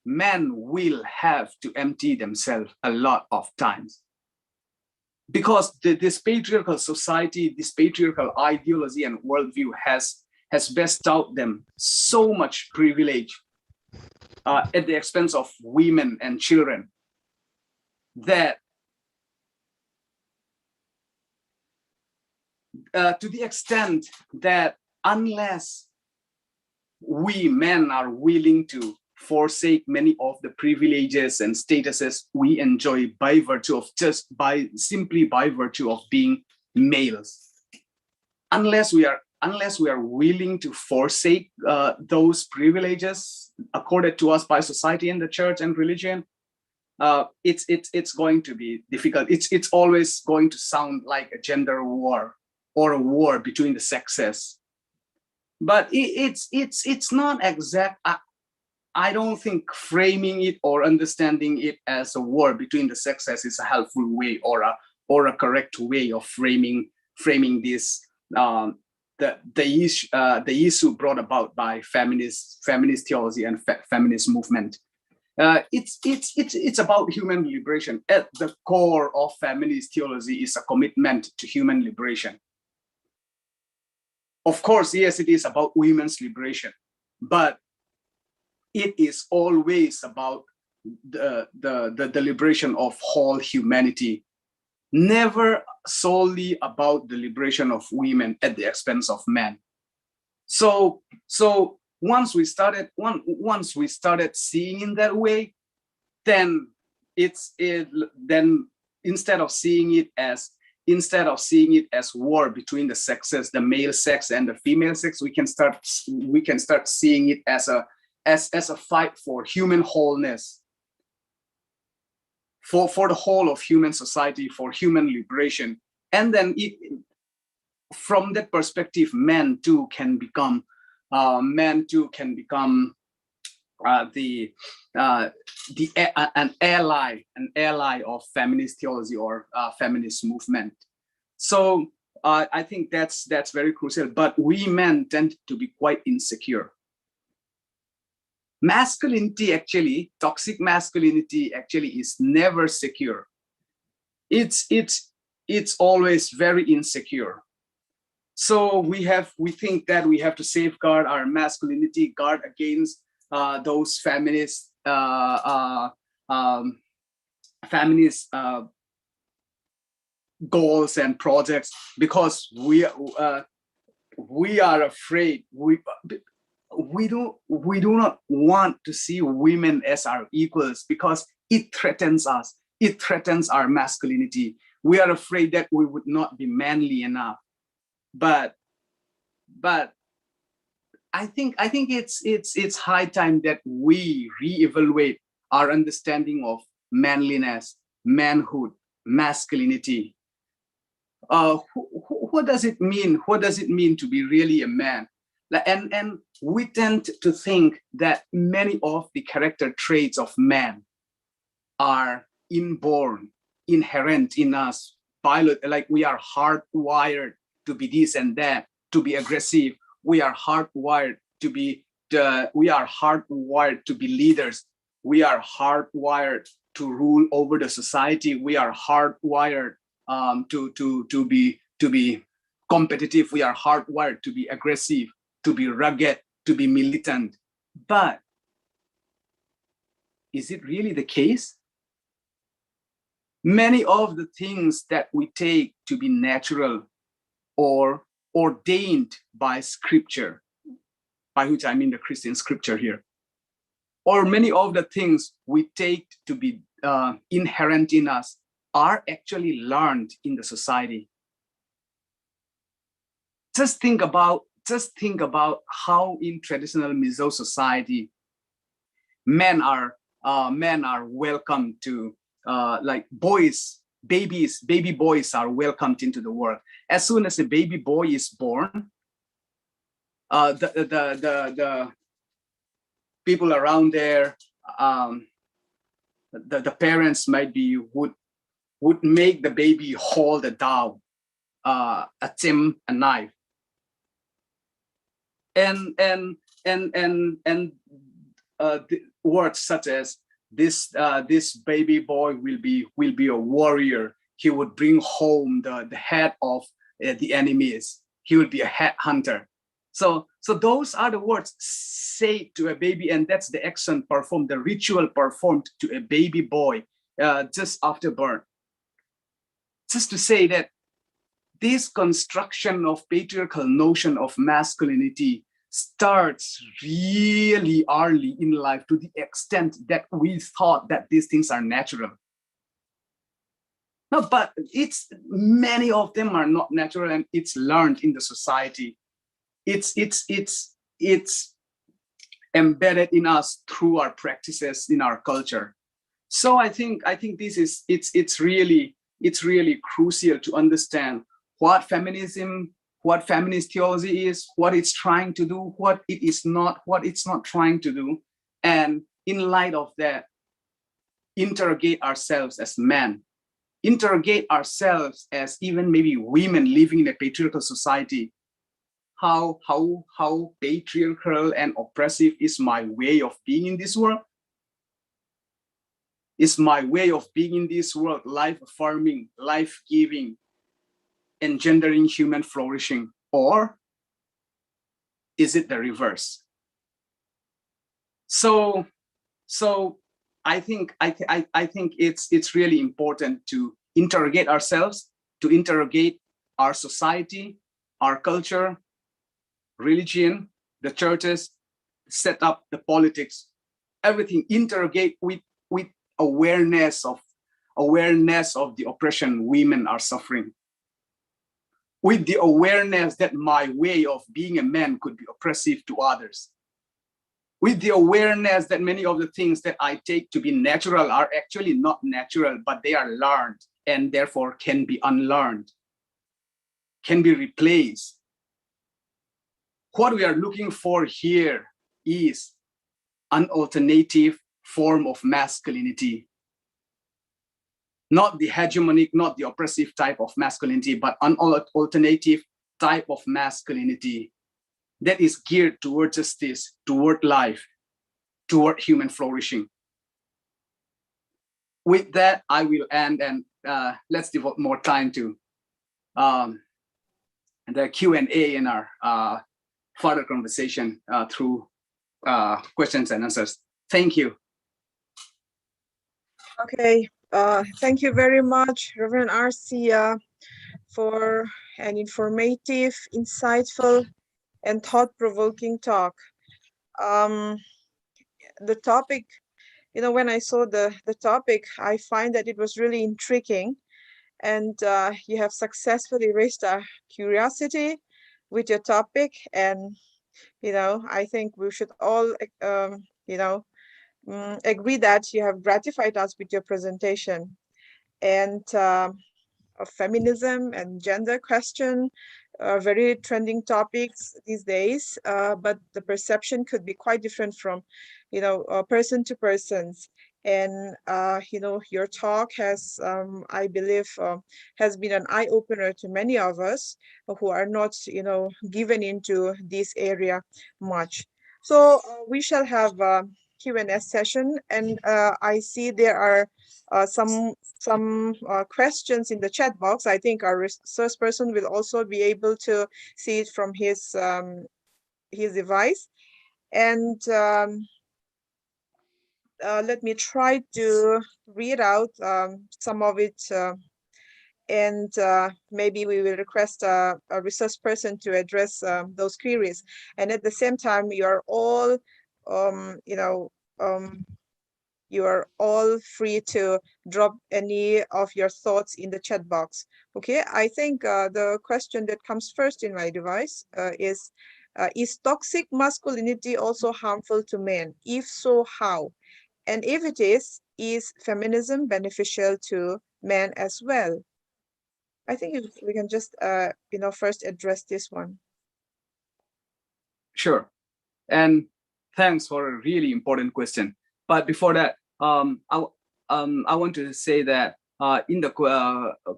men will have to empty themselves a lot of times, because this patriarchal society, this patriarchal ideology and worldview has bestowed them so much privilege at the expense of women and children, that to the extent that unless we men are willing to forsake many of the privileges and statuses we enjoy by virtue of simply by virtue of being males, unless unless we are willing to forsake those privileges accorded to us by society and the church and religion, it's going to be difficult. It's always going to sound like a gender war or a war between the sexes. But it's not exact. I don't think framing it or understanding it as a war between the sexes is a helpful way or a correct way of framing this the issue brought about by feminist theology and feminist movement. It's about human liberation. At the core of feminist theology is a commitment to human liberation. Of course, yes, it is about women's liberation, but it is always about the liberation of whole humanity, never solely about the liberation of women at the expense of men. So once we started seeing in that way, then then instead of seeing it as war between the sexes, the male sex and the female sex, we can start seeing it as a fight for human wholeness, for the whole of human society, for human liberation. And then from that perspective, men too can become an ally of feminist theology or feminist movement. So I think that's very crucial. But we men tend to be quite insecure. Masculinity, actually, toxic masculinity actually is never secure. It's always very insecure. So we think that we have to safeguard our masculinity, guard against those feminist goals and projects, because we are afraid. We do not want to see women as our equals, because it threatens us. It threatens our masculinity. We are afraid that we would not be manly enough. But I think it's high time that we reevaluate our understanding of manliness, manhood, masculinity. What does it mean? What does it mean to be really a man? And we tend to think that many of the character traits of man are inborn, inherent in us. Like we are hardwired to be this and that, to be aggressive. We are hardwired to be leaders. We are hardwired to rule over the society. We are hardwired to be competitive. We are hardwired to be aggressive, to be rugged, to be militant. But is it really the case? Many of the things that we take to be natural or ordained by scripture, by which I mean the Christian scripture here, or many of the things we take to be inherent in us, are actually learned in the society. Just think about how in traditional Mizo society, men are welcomed to, like baby boys are welcomed into the world. As soon as a baby boy is born, the people around there, the parents would make the baby hold a dao, a tim, a knife, and words such as this baby boy will be a warrior. He would bring home the head of the enemies. He would be a head hunter. So those are the words said to a baby, and that's the action performed, the ritual performed to a baby boy just after birth. Just to say that this construction of patriarchal notion of masculinity starts really early in life, to the extent that we thought that these things are natural. No, but many of them are not natural, and it's learned in the society. it's embedded in us through our practices in our culture. So I think this is it's really crucial to understand what feminism, what feminist theology is, what it's trying to do, what it is not, what it's not trying to do, and in light of that, interrogate ourselves as men, interrogate ourselves as even maybe women living in a patriarchal society. How patriarchal and oppressive is my way of being in this world? Is my way of being in this world life-affirming, life-giving, engendering human flourishing, or is it the reverse? So I think it's really important to interrogate ourselves, to interrogate our society, our culture, religion, the churches, set up, the politics, everything. Interrogate with awareness of the oppression women are suffering, with the awareness that my way of being a man could be oppressive to others, with the awareness that many of the things that I take to be natural are actually not natural, but they are learned and therefore can be unlearned, can be replaced. What we are looking for here is an alternative form of masculinity, not the hegemonic, not the oppressive type of masculinity, but an alternative type of masculinity that is geared toward justice, toward life, toward human flourishing. With that, I will end, and let's devote more time to the Q&A in our further conversation through questions and answers. Thank you. Okay, thank you very much, Reverend Arcia, for an informative, insightful, and thought-provoking talk. The topic, when I saw the topic, I find that it was really intriguing, and you have successfully raised our curiosity with your topic, and I think we should all agree that you have gratified us with your presentation. And of feminism and gender question, very trending topics these days, but the perception could be quite different from person to persons. And your talk has, I believe, has been an eye-opener to many of us who are not given into this area much. So we shall have a Q&A session, and I see there are some questions in the chat box. I think our resource person will also be able to see it from his device. And let me try to read out some of it, and maybe we will request a resource person to address those queries. And at the same time, you are all you are all free to drop any of your thoughts in the chat box. Okay, I think the question that comes first in my device is toxic masculinity also harmful to men? If so, how? And if it is feminism beneficial to men as well? I think we can just, first address this one. Sure, and thanks for a really important question. But before that, I want to say that in the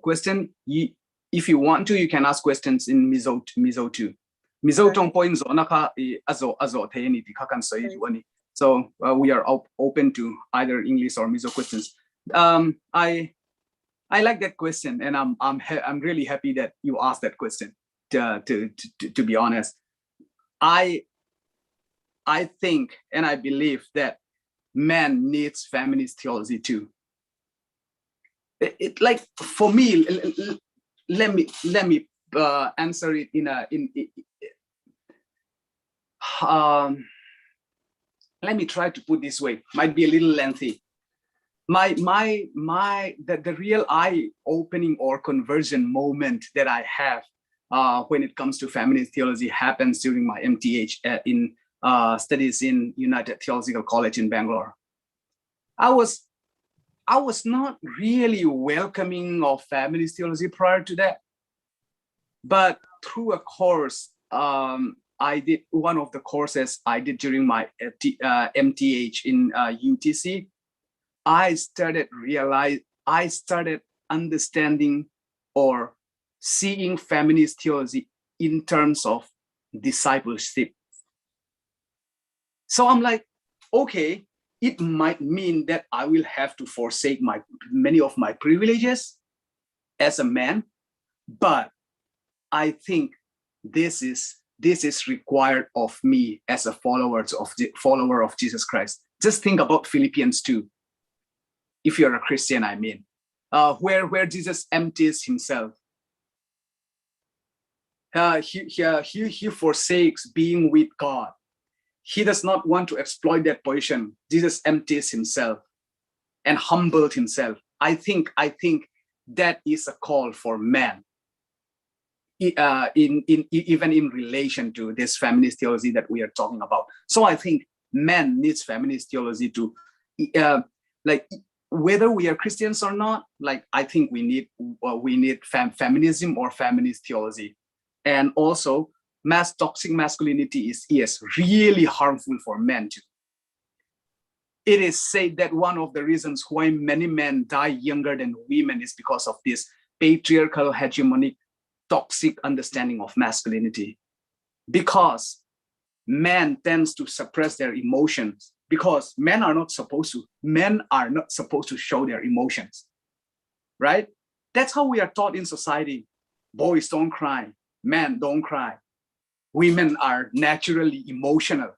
question, if you want to, you can ask questions in Mizo too. Mizo tong points onaka azo teeni di kakan soyi wani. So we are open to either English or Mizo questions. I like that question, and I'm really happy that you asked that question. To be honest, I think and I believe that man needs feminist theology too. It like for me, let me answer it let me try to put this way. Might be a little lengthy. The real eye-opening or conversion moment that I have when it comes to feminist theology happens during my MTH in studies in United Theological College in Bangalore. I was not really welcoming of feminist theology prior to that, but through a course I did, one of the courses I did during my MTH in UTC, I started understanding or seeing feminist theology in terms of discipleship. So I'm like, okay, it might mean that I will have to forsake many of my privileges as a man, but I think this is required of me as a follower of Jesus Christ. Just think about Philippians 2. If you're a Christian, I mean, where Jesus empties himself. He forsakes being with God. He does not want to exploit that position. Jesus empties himself and humbled himself. I think that is a call for man. Even in relation to this feminist theology that we are talking about. So I think man needs feminist theology to, like, whether we are Christians or not, like, I think we need feminism or feminist theology. And also, toxic masculinity is really harmful for men too. It is said that one of the reasons why many men die younger than women is because of this patriarchal hegemonic toxic understanding of masculinity, because man tends to suppress their emotions, because men are not supposed to show their emotions, right? That's how we are taught in society. Boys don't cry, men don't cry, women are naturally emotional.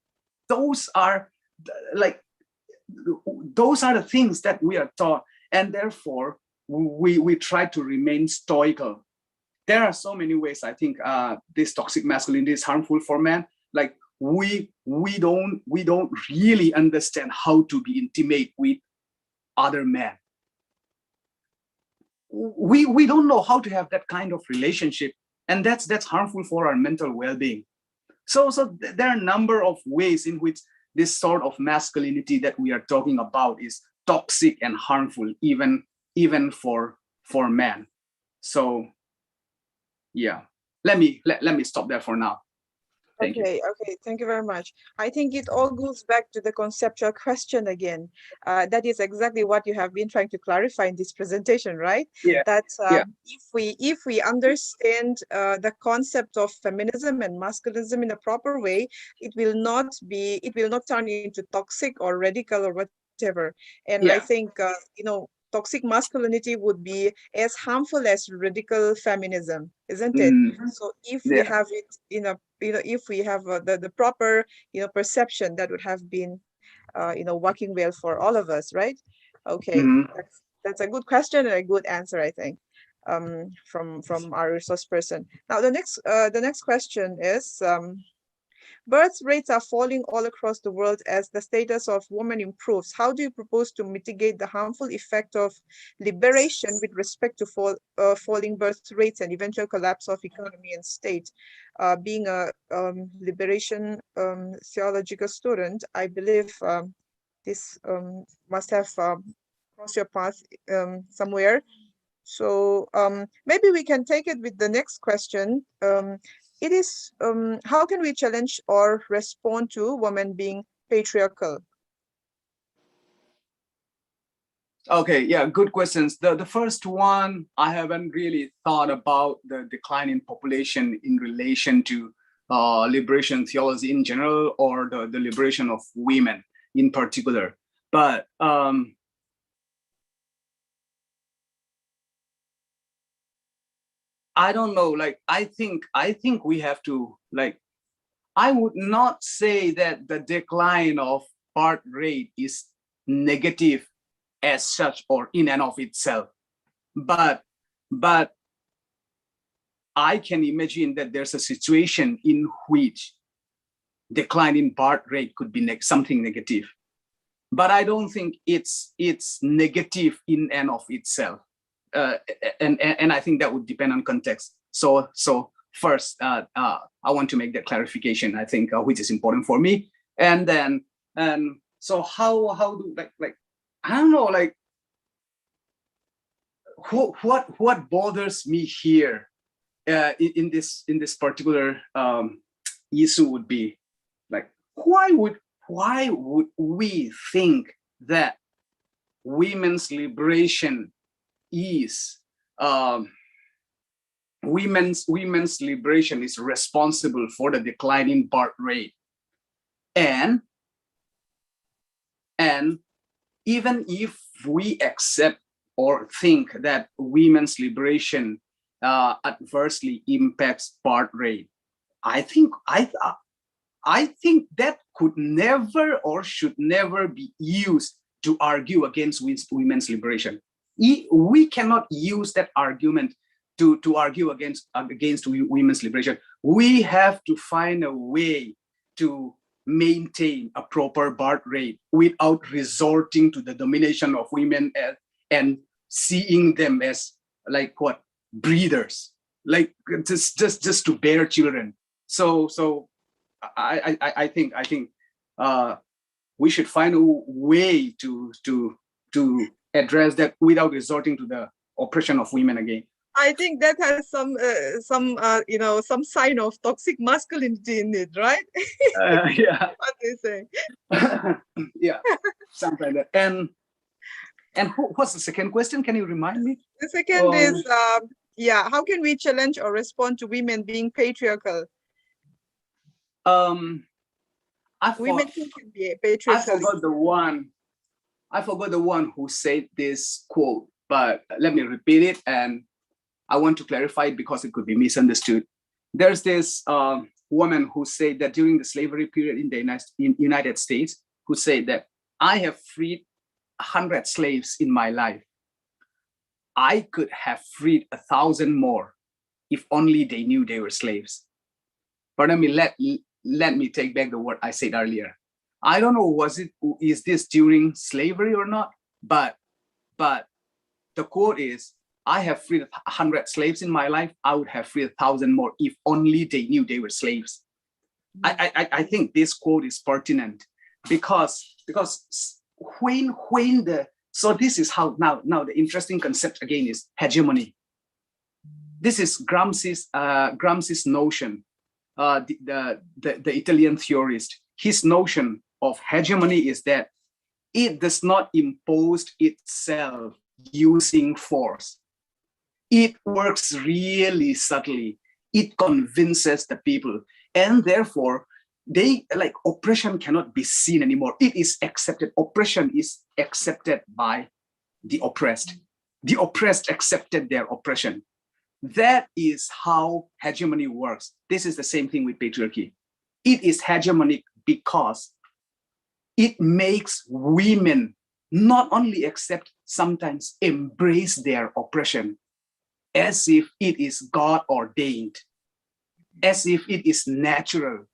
Those are the things that we are taught, and therefore we try to remain stoical. There are so many ways I think this toxic masculinity is harmful for men. Like we don't really understand how to be intimate with other men. We don't know how to have that kind of relationship, and that's harmful for our mental well-being. So there are a number of ways in which this sort of masculinity that we are talking about is toxic and harmful, even for men. So yeah, let me stop there for now. Thank you. Okay, thank you very much. I think it all goes back to the conceptual question again. That is exactly what you have been trying to clarify in this presentation, right? Yeah. That Yeah. if we understand the concept of feminism and masculinism in a proper way, it will not turn into toxic or radical or whatever. And Yeah. I think toxic masculinity would be as harmful as radical feminism, isn't it? So if we have it in a, if we have the proper, perception, that would have been, working well for all of us, right? Okay, that's a good question and a good answer, I think, from our resource person. Now, the next question is, birth rates are falling all across the world as the status of women improves. How do you propose to mitigate the harmful effect of liberation with respect to falling birth rates and eventual collapse of economy and state? Being a liberation theological student, I believe this must have crossed your path somewhere. So maybe we can take it with the next question. It is, how can we challenge or respond to women being patriarchal? Okay, yeah, good questions. The first one, I haven't really thought about the decline in population in relation to liberation theology in general, or the liberation of women in particular. But I don't know, like, I think we have to, like, I would not say that the decline of birth rate is negative as such or in and of itself, but I can imagine that there's a situation in which decline in birth rate could be something negative, but I don't think it's negative in and of itself, and I think that would depend on context. So first, I want to make that clarification, I think, which is important for me. And then, so how do, like, I don't know, like, what bothers me here in this particular issue would be, like, why would we think that women's liberation is women's liberation is responsible for the declining birth rate, and even if we accept or think that women's liberation adversely impacts birth rate, I think that could never or should never be used to argue against women's liberation. We cannot use that argument to argue against women's liberation. We have to find a way to maintain a proper birth rate without resorting to the domination of women and seeing them as, like, what, breeders, like just to bear children. So I think we should find a way to address that without resorting to the oppression of women again. I think that has some sign of toxic masculinity in it, right? Yeah. What do you say? Yeah, something like that. And what's the second question? Can you remind me? The second is, how can we challenge or respond to women being patriarchal? Women who can be patriarchal. I forgot the one who said this quote, but let me repeat it, and I want to clarify it because it could be misunderstood. There's this woman who said that during the slavery period in the United States, who said that I have freed 100 slaves in my life. I could have freed 1,000 more if only they knew they were slaves. Pardon me, let me take back the word I said earlier. I don't know, is this during slavery or not? But the quote is, I have freed 100 slaves in my life. I would have freed 1,000 more if only they knew they were slaves. I think this quote is pertinent because so this is how now the interesting concept again is hegemony. This is Gramsci's notion, the Italian theorist. His notion of hegemony is that it does not impose itself using force. It works really subtly. It convinces the people, and therefore oppression cannot be seen anymore. It is accepted. Oppression is accepted by the oppressed. The oppressed accepted their oppression. That is how hegemony works. This is the same thing with patriarchy. It is hegemonic because it makes women not only accept, sometimes embrace their oppression as if it is God ordained, as if it is natural,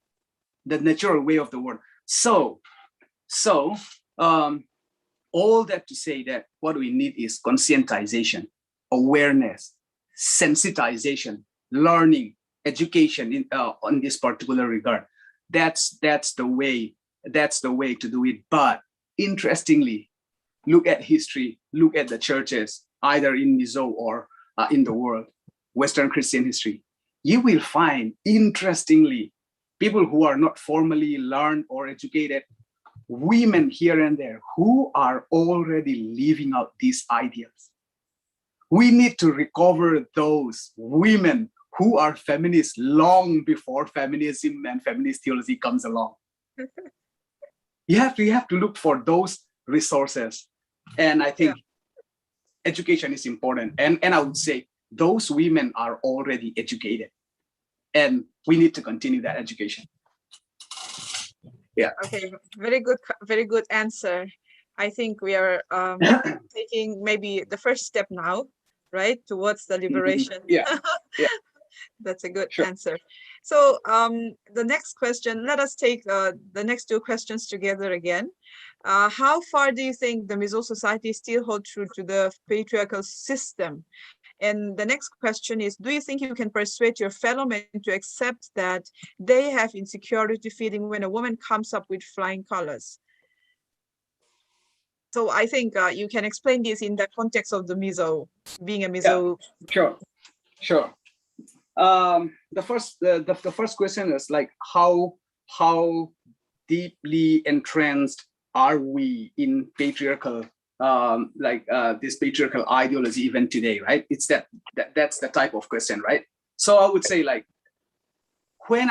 the natural way of the world. So all that to say that what we need is conscientization, awareness, sensitization, learning, education on this particular regard. That's the way to do it. But interestingly, look at history, look at the churches, either in Mizo or in the world, Western Christian history. You will find, interestingly, people who are not formally learned or educated, women here and there who are already living out these ideals. We need to recover those women who are feminists long before feminism and feminist theology comes along. You have to look for those resources. And I think education is important. And I would say those women are already educated. And we need to continue that education. Yeah. Okay, very good answer. I think we are taking maybe the first step now, right, towards the liberation. Yeah. That's a good answer. So the next question, let us take the next two questions together again. How far do you think the Mizo society still hold true to the patriarchal system? And the next question is, do you think you can persuade your fellow men to accept that they have insecurity feeling when a woman comes up with flying colors? So I think you can explain this in the context of the Mizo, being a Mizo. Yeah, sure. The first question is like, how deeply entrenched are we in patriarchal, this patriarchal ideology even today, right? It's that's the type of question, right? So I would say like, when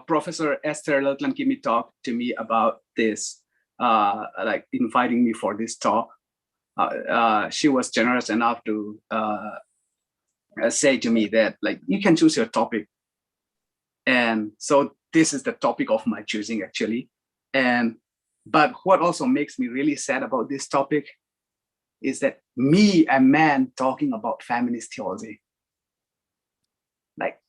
Professor Esther Laltlan-Kimi talked to me about this, like inviting me for this talk, she was generous enough to say to me that like, you can choose your topic. And so this is the topic of my choosing, actually. But what also makes me really sad about this topic is that me, a man, talking about feminist theology. Like,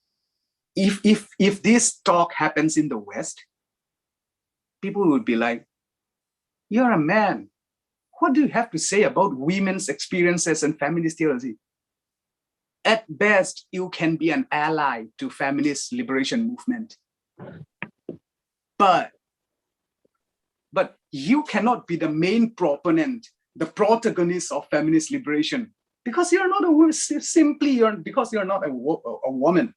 if this talk happens in the West, people would be like, you're a man. What do you have to say about women's experiences and feminist theology? At best, you can be an ally to feminist liberation movement. But you cannot be the main proponent, the protagonist of feminist liberation, because you're not a woman, because you're not a woman.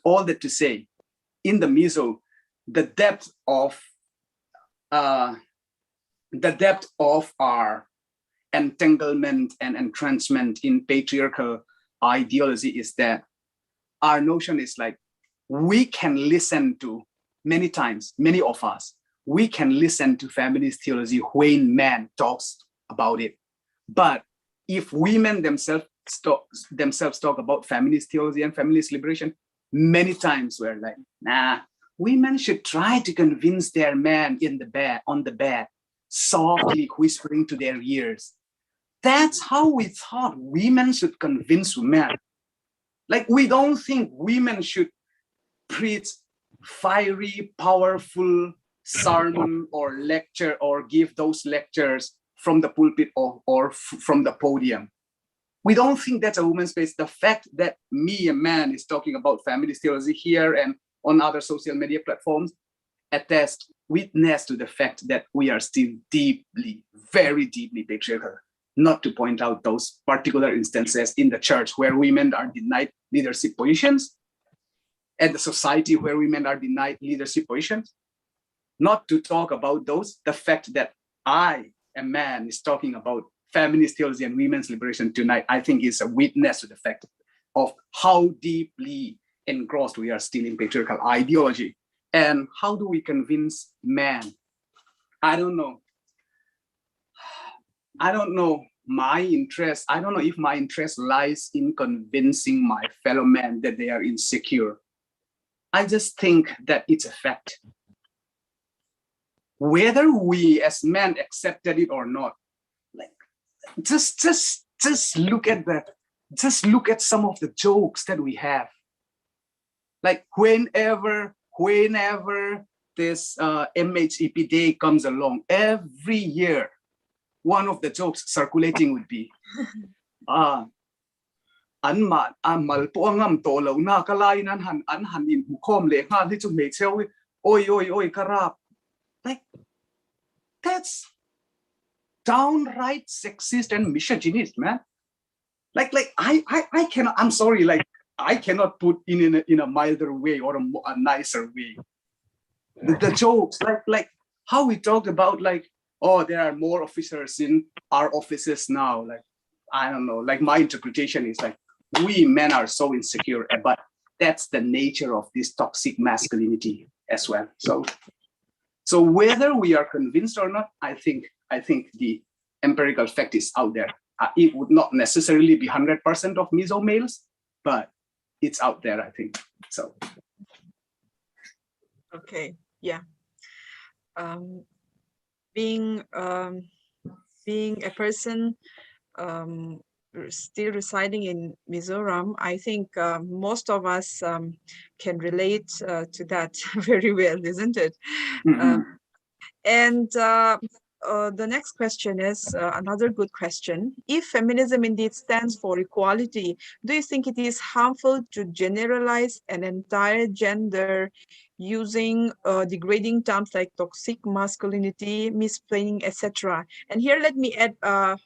All that to say, in the Mizo, the depth of our entanglement and entrenchment in patriarchal ideology is that our notion is like, we can listen to, many times, many of us, we can listen to feminist theology when man talks about it. But if women themselves talk about feminist theology and feminist liberation, many times we're like, nah, women should try to convince their man on the bed, softly whispering to their ears. That's how we thought women should convince men. Like, we don't think women should preach fiery, powerful sermon or lecture or give those lectures from the pulpit or from the podium. We don't think that's a woman's space. The fact that me, a man, is talking about feminist theology here and on other social media platforms witness to the fact that we are still deeply, very deeply patriarchal. Not to point out those particular instances in the church where women are denied leadership positions, and the society where women are denied leadership positions. Not to talk about those, the fact that I, a man, is talking about feminist theology and women's liberation tonight, I think is a witness to the fact of how deeply engrossed we are still in patriarchal ideology. And how do we convince men? I don't know my interest. I don't know if my interest lies in convincing my fellow men that they are insecure. I just think that it's a fact. Whether we as men accepted it or not, like, just look at some of the jokes that we have. Like, whenever this MHEP day comes along, every year, one of the jokes circulating would be, amal po angam tolaw na kalay nan han in hukom le nga dito may tell oi karap. Like, that's downright sexist and misogynist, man. Like I cannot. I'm sorry. Like, I cannot put in a milder way or a nicer way. The jokes, like how we talked about, like, oh, there are more officers in our offices now. Like, I don't know. Like, my interpretation is like, we men are so insecure, but that's the nature of this toxic masculinity as well. So whether we are convinced or not, I think the empirical fact is out there. It would not necessarily be 100% of Mizo males, but it's out there, I think. So. Okay, yeah. Being a person still residing in Mizoram, I think most of us can relate to that very well, isn't it? Mm-hmm. And the next question is another good question. If feminism indeed stands for equality, do you think it is harmful to generalize an entire gender using degrading terms like toxic masculinity, misplaining, etc.? And here, let me add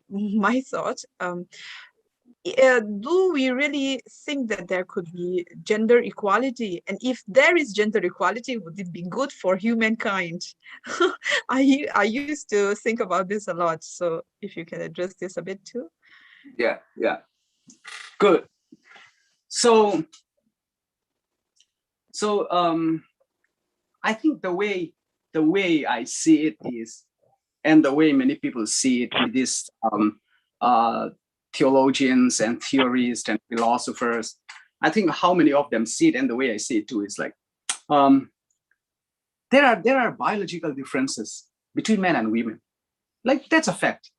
my thoughts. Do we really think that there could be gender equality? And if there is gender equality, would it be good for humankind? I used to think about this a lot. So if you can address this a bit too. Yeah, good. So I think the way I see it is, and the way many people see it, with this theologians and theorists and philosophers, I think how many of them see it, and the way I see it too, is like there are biological differences between men and women. Like, that's a fact.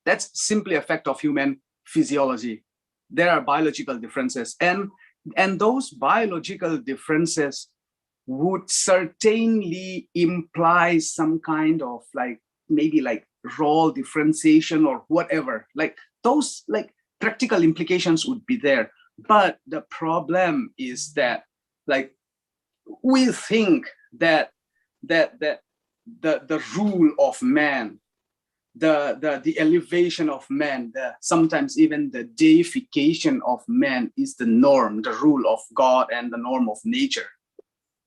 That's simply a fact of human physiology. There are biological differences, and those biological differences would certainly imply some kind of like, maybe like role differentiation or whatever. Like, those like practical implications would be there. But the problem is that, like, we think that the rule of man, the elevation of man, sometimes even the deification of man is the norm, the rule of God and the norm of nature.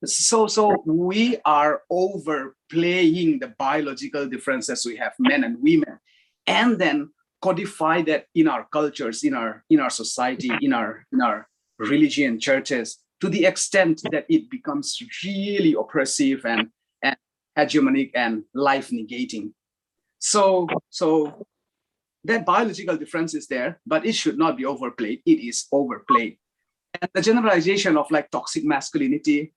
So we are overplaying the biological differences we have, men and women, and then codify that in our cultures, in our society, in our religion, churches, to the extent that it becomes really oppressive and hegemonic and life negating. So that biological difference is there, but it should not be overplayed. It is overplayed. And the generalization of like toxic masculinity,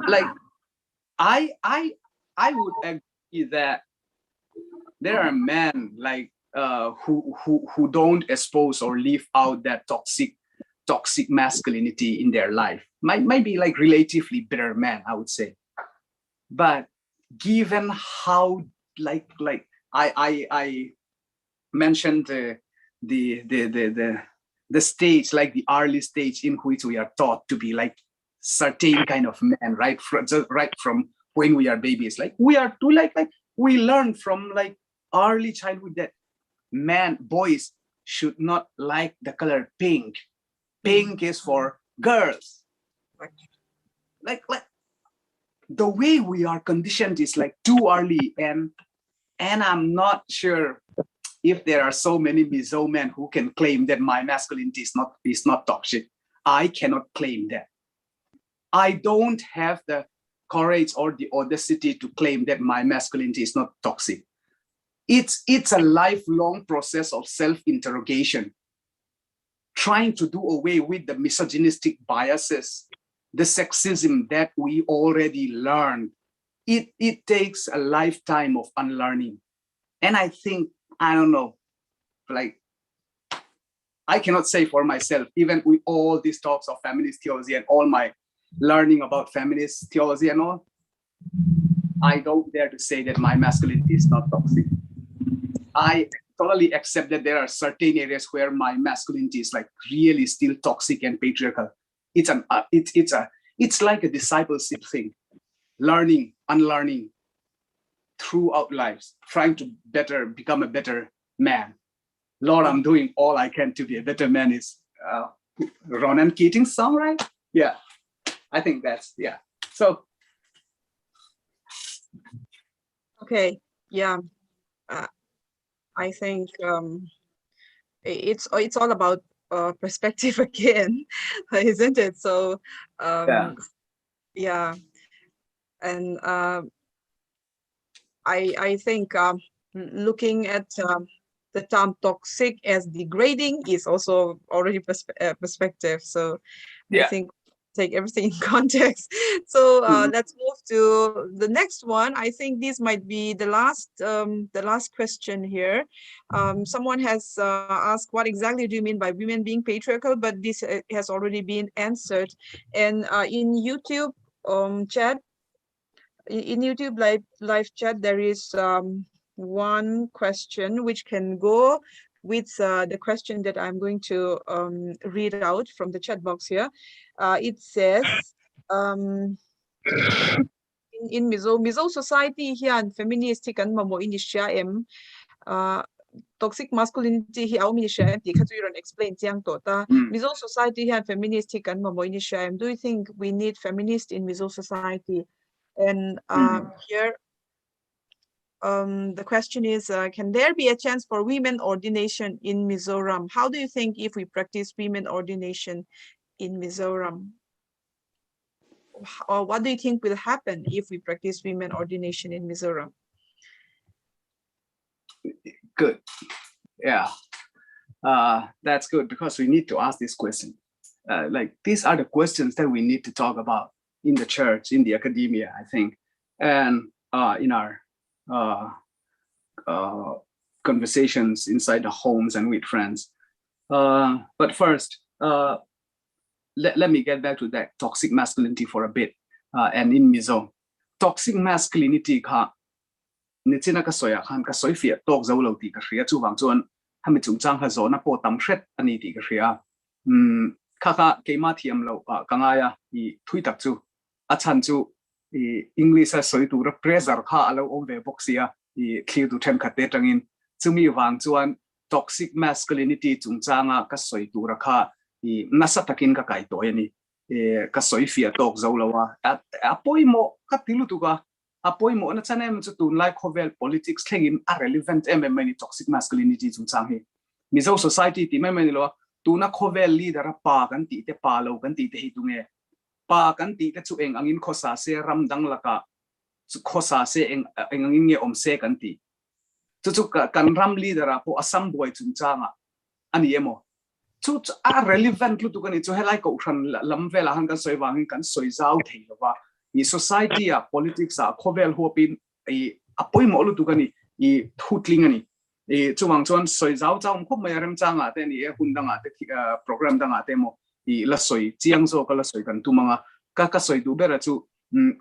like I would agree that there are men like who don't expose or live out that toxic masculinity in their life. Might be like relatively better men, I would say. But given how like I mentioned the stage, like the early stage in which we are taught to be like certain kind of men, right from when we are babies. Like, we are too like we learn from like early childhood that boys should not like the color pink. Pink is for girls. Like the way we are conditioned is like too early, and I'm not sure if there are so many miso men who can claim that my masculinity is not toxic. I cannot claim that. I don't have the courage or the audacity to claim that my masculinity is not toxic. It's a lifelong process of self-interrogation, trying to do away with the misogynistic biases, the sexism that we already learned. It takes a lifetime of unlearning. And I think, I don't know, like, I cannot say for myself, even with all these talks of feminist theology and all my learning about feminist theology and all, I don't dare to say that my masculinity is not toxic. I totally accept that there are certain areas where my masculinity is like really still toxic and patriarchal. It's like a discipleship thing, learning, unlearning throughout lives, trying to become a better man. Lord, I'm doing all I can to be a better man is Ronan Keating's song, right? Yeah, I think that's, yeah. So. Okay, yeah. I think it's all about perspective again, isn't it? So yeah. And I think looking at the term toxic as degrading is also already perspective. So yeah. I think take everything in context. So let's move to the next one. I think this might be the last question here. Someone has asked, what exactly do you mean by women being patriarchal? But this has already been answered. And in YouTube chat, in YouTube live chat, there is one question which can go with the question that I'm going to read out from the chat box here. It says, in Mizo society here and feminist kan mamo inisya toxic masculinity hi au minisya ti khatu iron explain tiang to ta Mizo society here and feminist kan mamo inisya do you think we need feminist in Mizo society? And here the question is, can there be a chance for women ordination in Mizoram? How do you think if we practice women ordination in Mizoram? Or what do you think will happen if we practice women ordination in Mizoram? Good. Yeah. That's good, because we need to ask this question. Like, these are the questions that we need to talk about in the church, in the academia, I think, and in our conversations inside the homes and with friends. But first, let me get back to that toxic masculinity for a bit. And in Mizo, toxic masculinity ka nitina ka soya khan ka soy fia tok zo lo ti ka ria chu wang chuan hami chung chang ha zo na po tam hret ani ti ka ria kha ke ma thiam lo ka nga ya I thui tak chu a chan chu I English a soy tu ra pressure kha alo om ve boxia I clear to them khat te tangin chumi wang chuan toxic masculinity chung changa ka soy tu ra kha I nasa takin ka kai to ani ka soy fia tok zo lo wa apoi mo ka tilu tu ka apoi mo na chanem chu tun like hovel politics thengin a relevant many toxic masculinity chung chang hi Mizo society ti many lo tu na hovel leader pa kan ti te pa lo kan ti te hi tu nge pa kan ti te chu eng angin khosa se ram dang laka chu khosa se eng angin nge om se kan ti chu kan ram leader po asam boy chung changa ani emo chu a relevant lu tu kan chu helai ko ran lam vela han kan soi wang kan soi zau thei lo wa I society a politics a khovel hopin I apoi mo lu tu kan I thutling ani chu wang chon soi zau chau khop mai ram changa te ni hun danga te program danga te mo I la soi chiang zo ka la soi kan tu manga ka soi du bera chu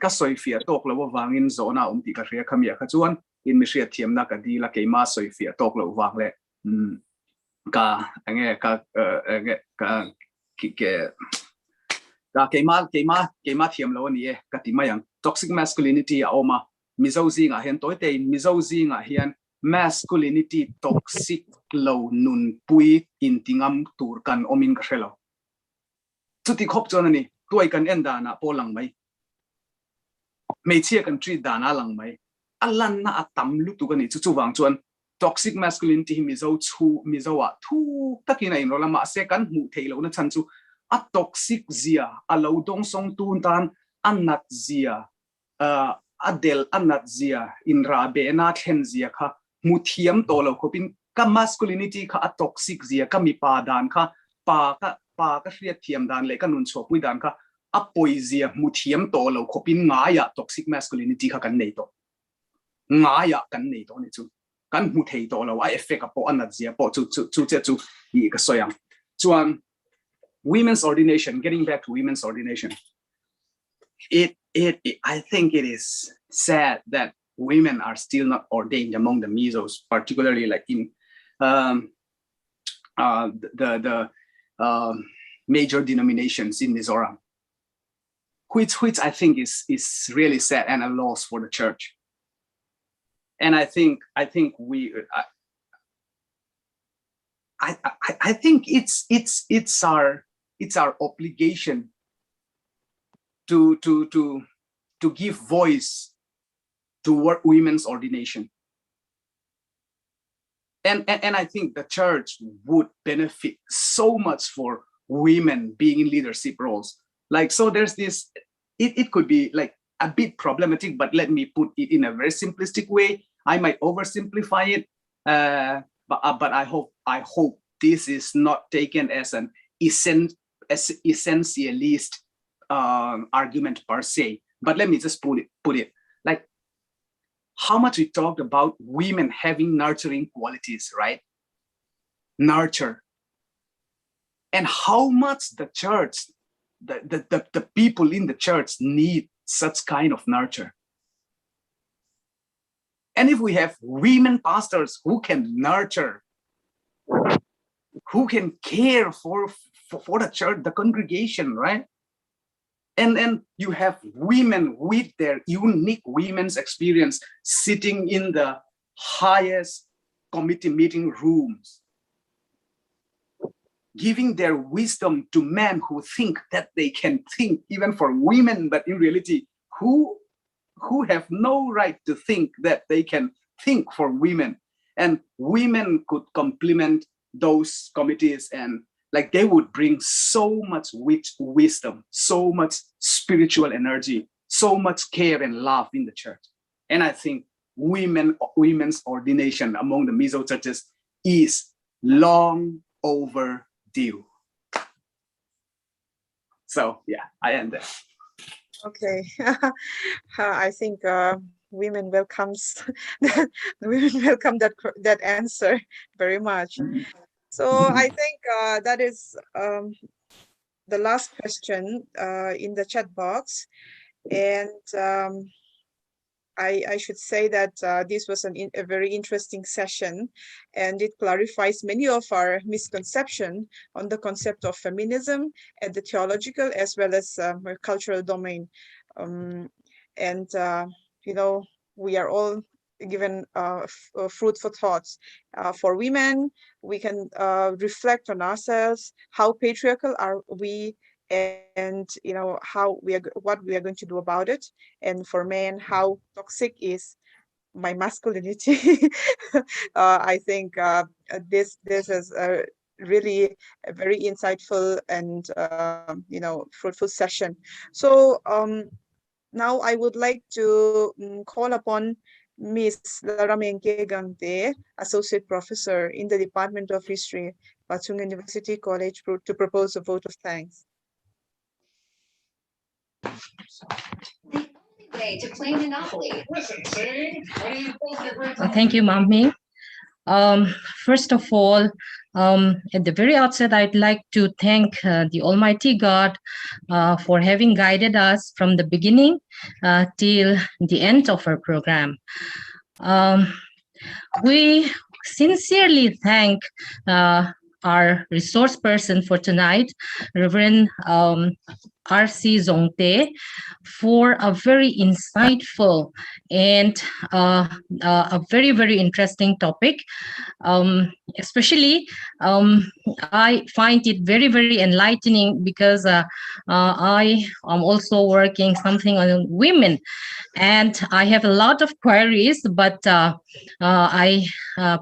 ka soi fia tok lo wangin zona ti ka ria khamia kha chuan in mi ria thiam na ka di la ke ma soi fia tok lo wang le ka ange ka ke ma thiam lo ni ka ti ma yang toxic masculinity a oma Mizo zinga hen toy te Mizo zinga hian masculinity toxic lo nun pui in tingam tur kan omin ka hrelo chuti khop chon ani tuai kan enda na polang mai mei chia kan treat dana lang mai alan na atam lu tu kan ni chu wang chuan toxic masculinity Mizo wa thu takina in rola ma se kan mu theilo na chan chu a toxic zia a lo dong song tun tan anat zia adel anat zia in ra be na thlen zia kha mu thiam to lo khopin ka masculinity kha a toxic zia ka mi pa dan kha pa ka hria thiam dan le ka nun chho pui dan kha a poizia mu thiam to lo khopin nga ya toxic masculinity kha kan nei to nga ya kan nei to ni chu kan mu thei to lo a effect po anat zia po chu I ka soyang chuan women's ordination, getting back to women's ordination, I think it is sad that women are still not ordained among the Mizos, particularly like in the major denominations in Mizoram, which I think is really sad and a loss for the church. And I think it's our obligation to give voice to women's ordination. And I think the church would benefit so much for women being in leadership roles. Like, so there's this, it could be like a bit problematic, but let me put it in a very simplistic way. I might oversimplify it, but I hope this is not taken as an essentialist argument per se. But let me just put it like how much we talked about women having nurturing qualities, right? Nurture. And how much the church, the people in the church need such kind of nurture. And if we have women pastors who can nurture, who can care for the church, the congregation, right? And you have women with their unique women's experience sitting in the highest committee meeting rooms, giving their wisdom to men who think that they can think, even for women, but in reality, who have no right to think that they can think for women. And women could complement those committees, and like they would bring so much wisdom, so much spiritual energy, so much care and love in the church. And I think women's ordination among the Mizo churches is long overdue. So yeah, I end there. Okay, I think women welcomes women welcome that answer very much. So I think that is the last question in the chat box, and I should say that this was a very interesting session, and it clarifies many of our misconceptions on the concept of feminism at the theological as well as cultural domain. And you know, we are all given fruitful thoughts. For women, we can reflect on ourselves, how patriarchal are we, and you know what we are going to do about it. And for men, how toxic is my masculinity. I think this is really a very insightful and you know, fruitful session. So now I would like to call upon Ms. Laramenke Jongte, Associate Professor in the Department of History, Pachung University College, to propose a vote of thanks. The only way to play Monopoly. Thank you, Mommy. First of all, at the very outset, I'd like to thank the Almighty God for having guided us from the beginning till the end of our program. We sincerely thank our resource person for tonight, Reverend R.C. Jongte, for a very insightful and a very, very interesting topic. Especially, I find it very, very enlightening because I am also working something on women, and I have a lot of queries, but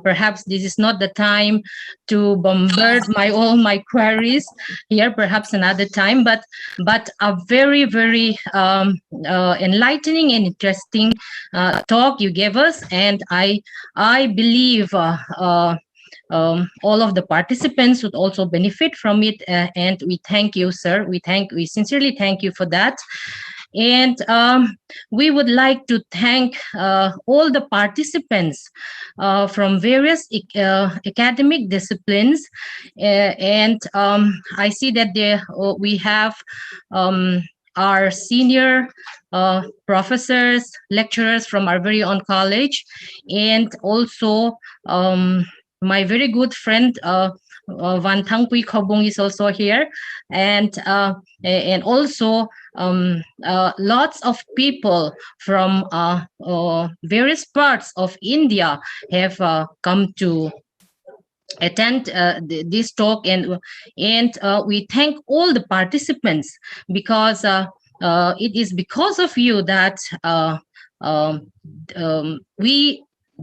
perhaps this is not the time to bombard all my queries here, perhaps another time, but a very, very enlightening and interesting talk you gave us, and I believe all of the participants would also benefit from it, and we thank you, sir. We sincerely thank you for that. And we would like to thank all the participants from various academic disciplines. And I see that we have our senior professors, lecturers from our very own college, and also my very good friend Van Thang Pui Khobong is also here, and also lots of people from various parts of India have come to attend this talk, and we thank all the participants, because it is because of you that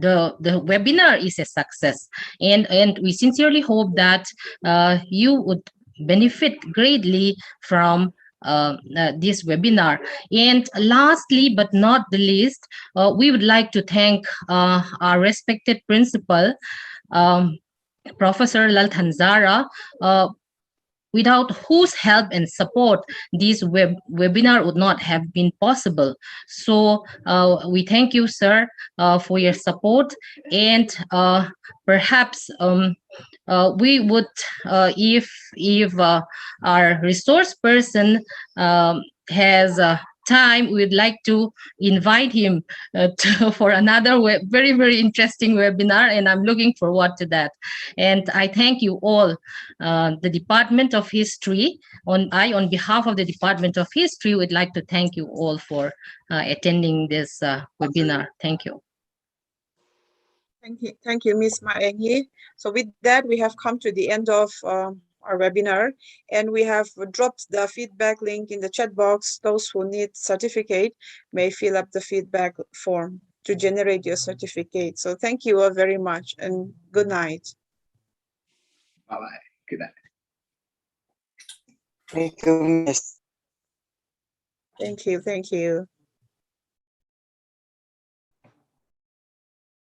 the webinar is a success, and we sincerely hope that you would benefit greatly from this webinar. And lastly but not the least, we would like to thank our respected principal, Professor Lalthanzara, without whose help and support this webinar would not have been possible. So we thank you, sir, for your support, and perhaps we would, if our resource person has time, we'd like to invite him for another very, very interesting webinar, and I'm looking forward to that. And I thank you all, the Department of History. On behalf of the Department of History, would like to thank you all for attending this webinar. Thank you. Thank you, Ms. Maengi. So with that, we have come to the end of our webinar, and we have dropped the feedback link in the chat box. Those who need certificate may fill up the feedback form to generate your certificate. So thank you all very much, and good night. Bye-bye. Good night. Thank you, Miss. Thank you.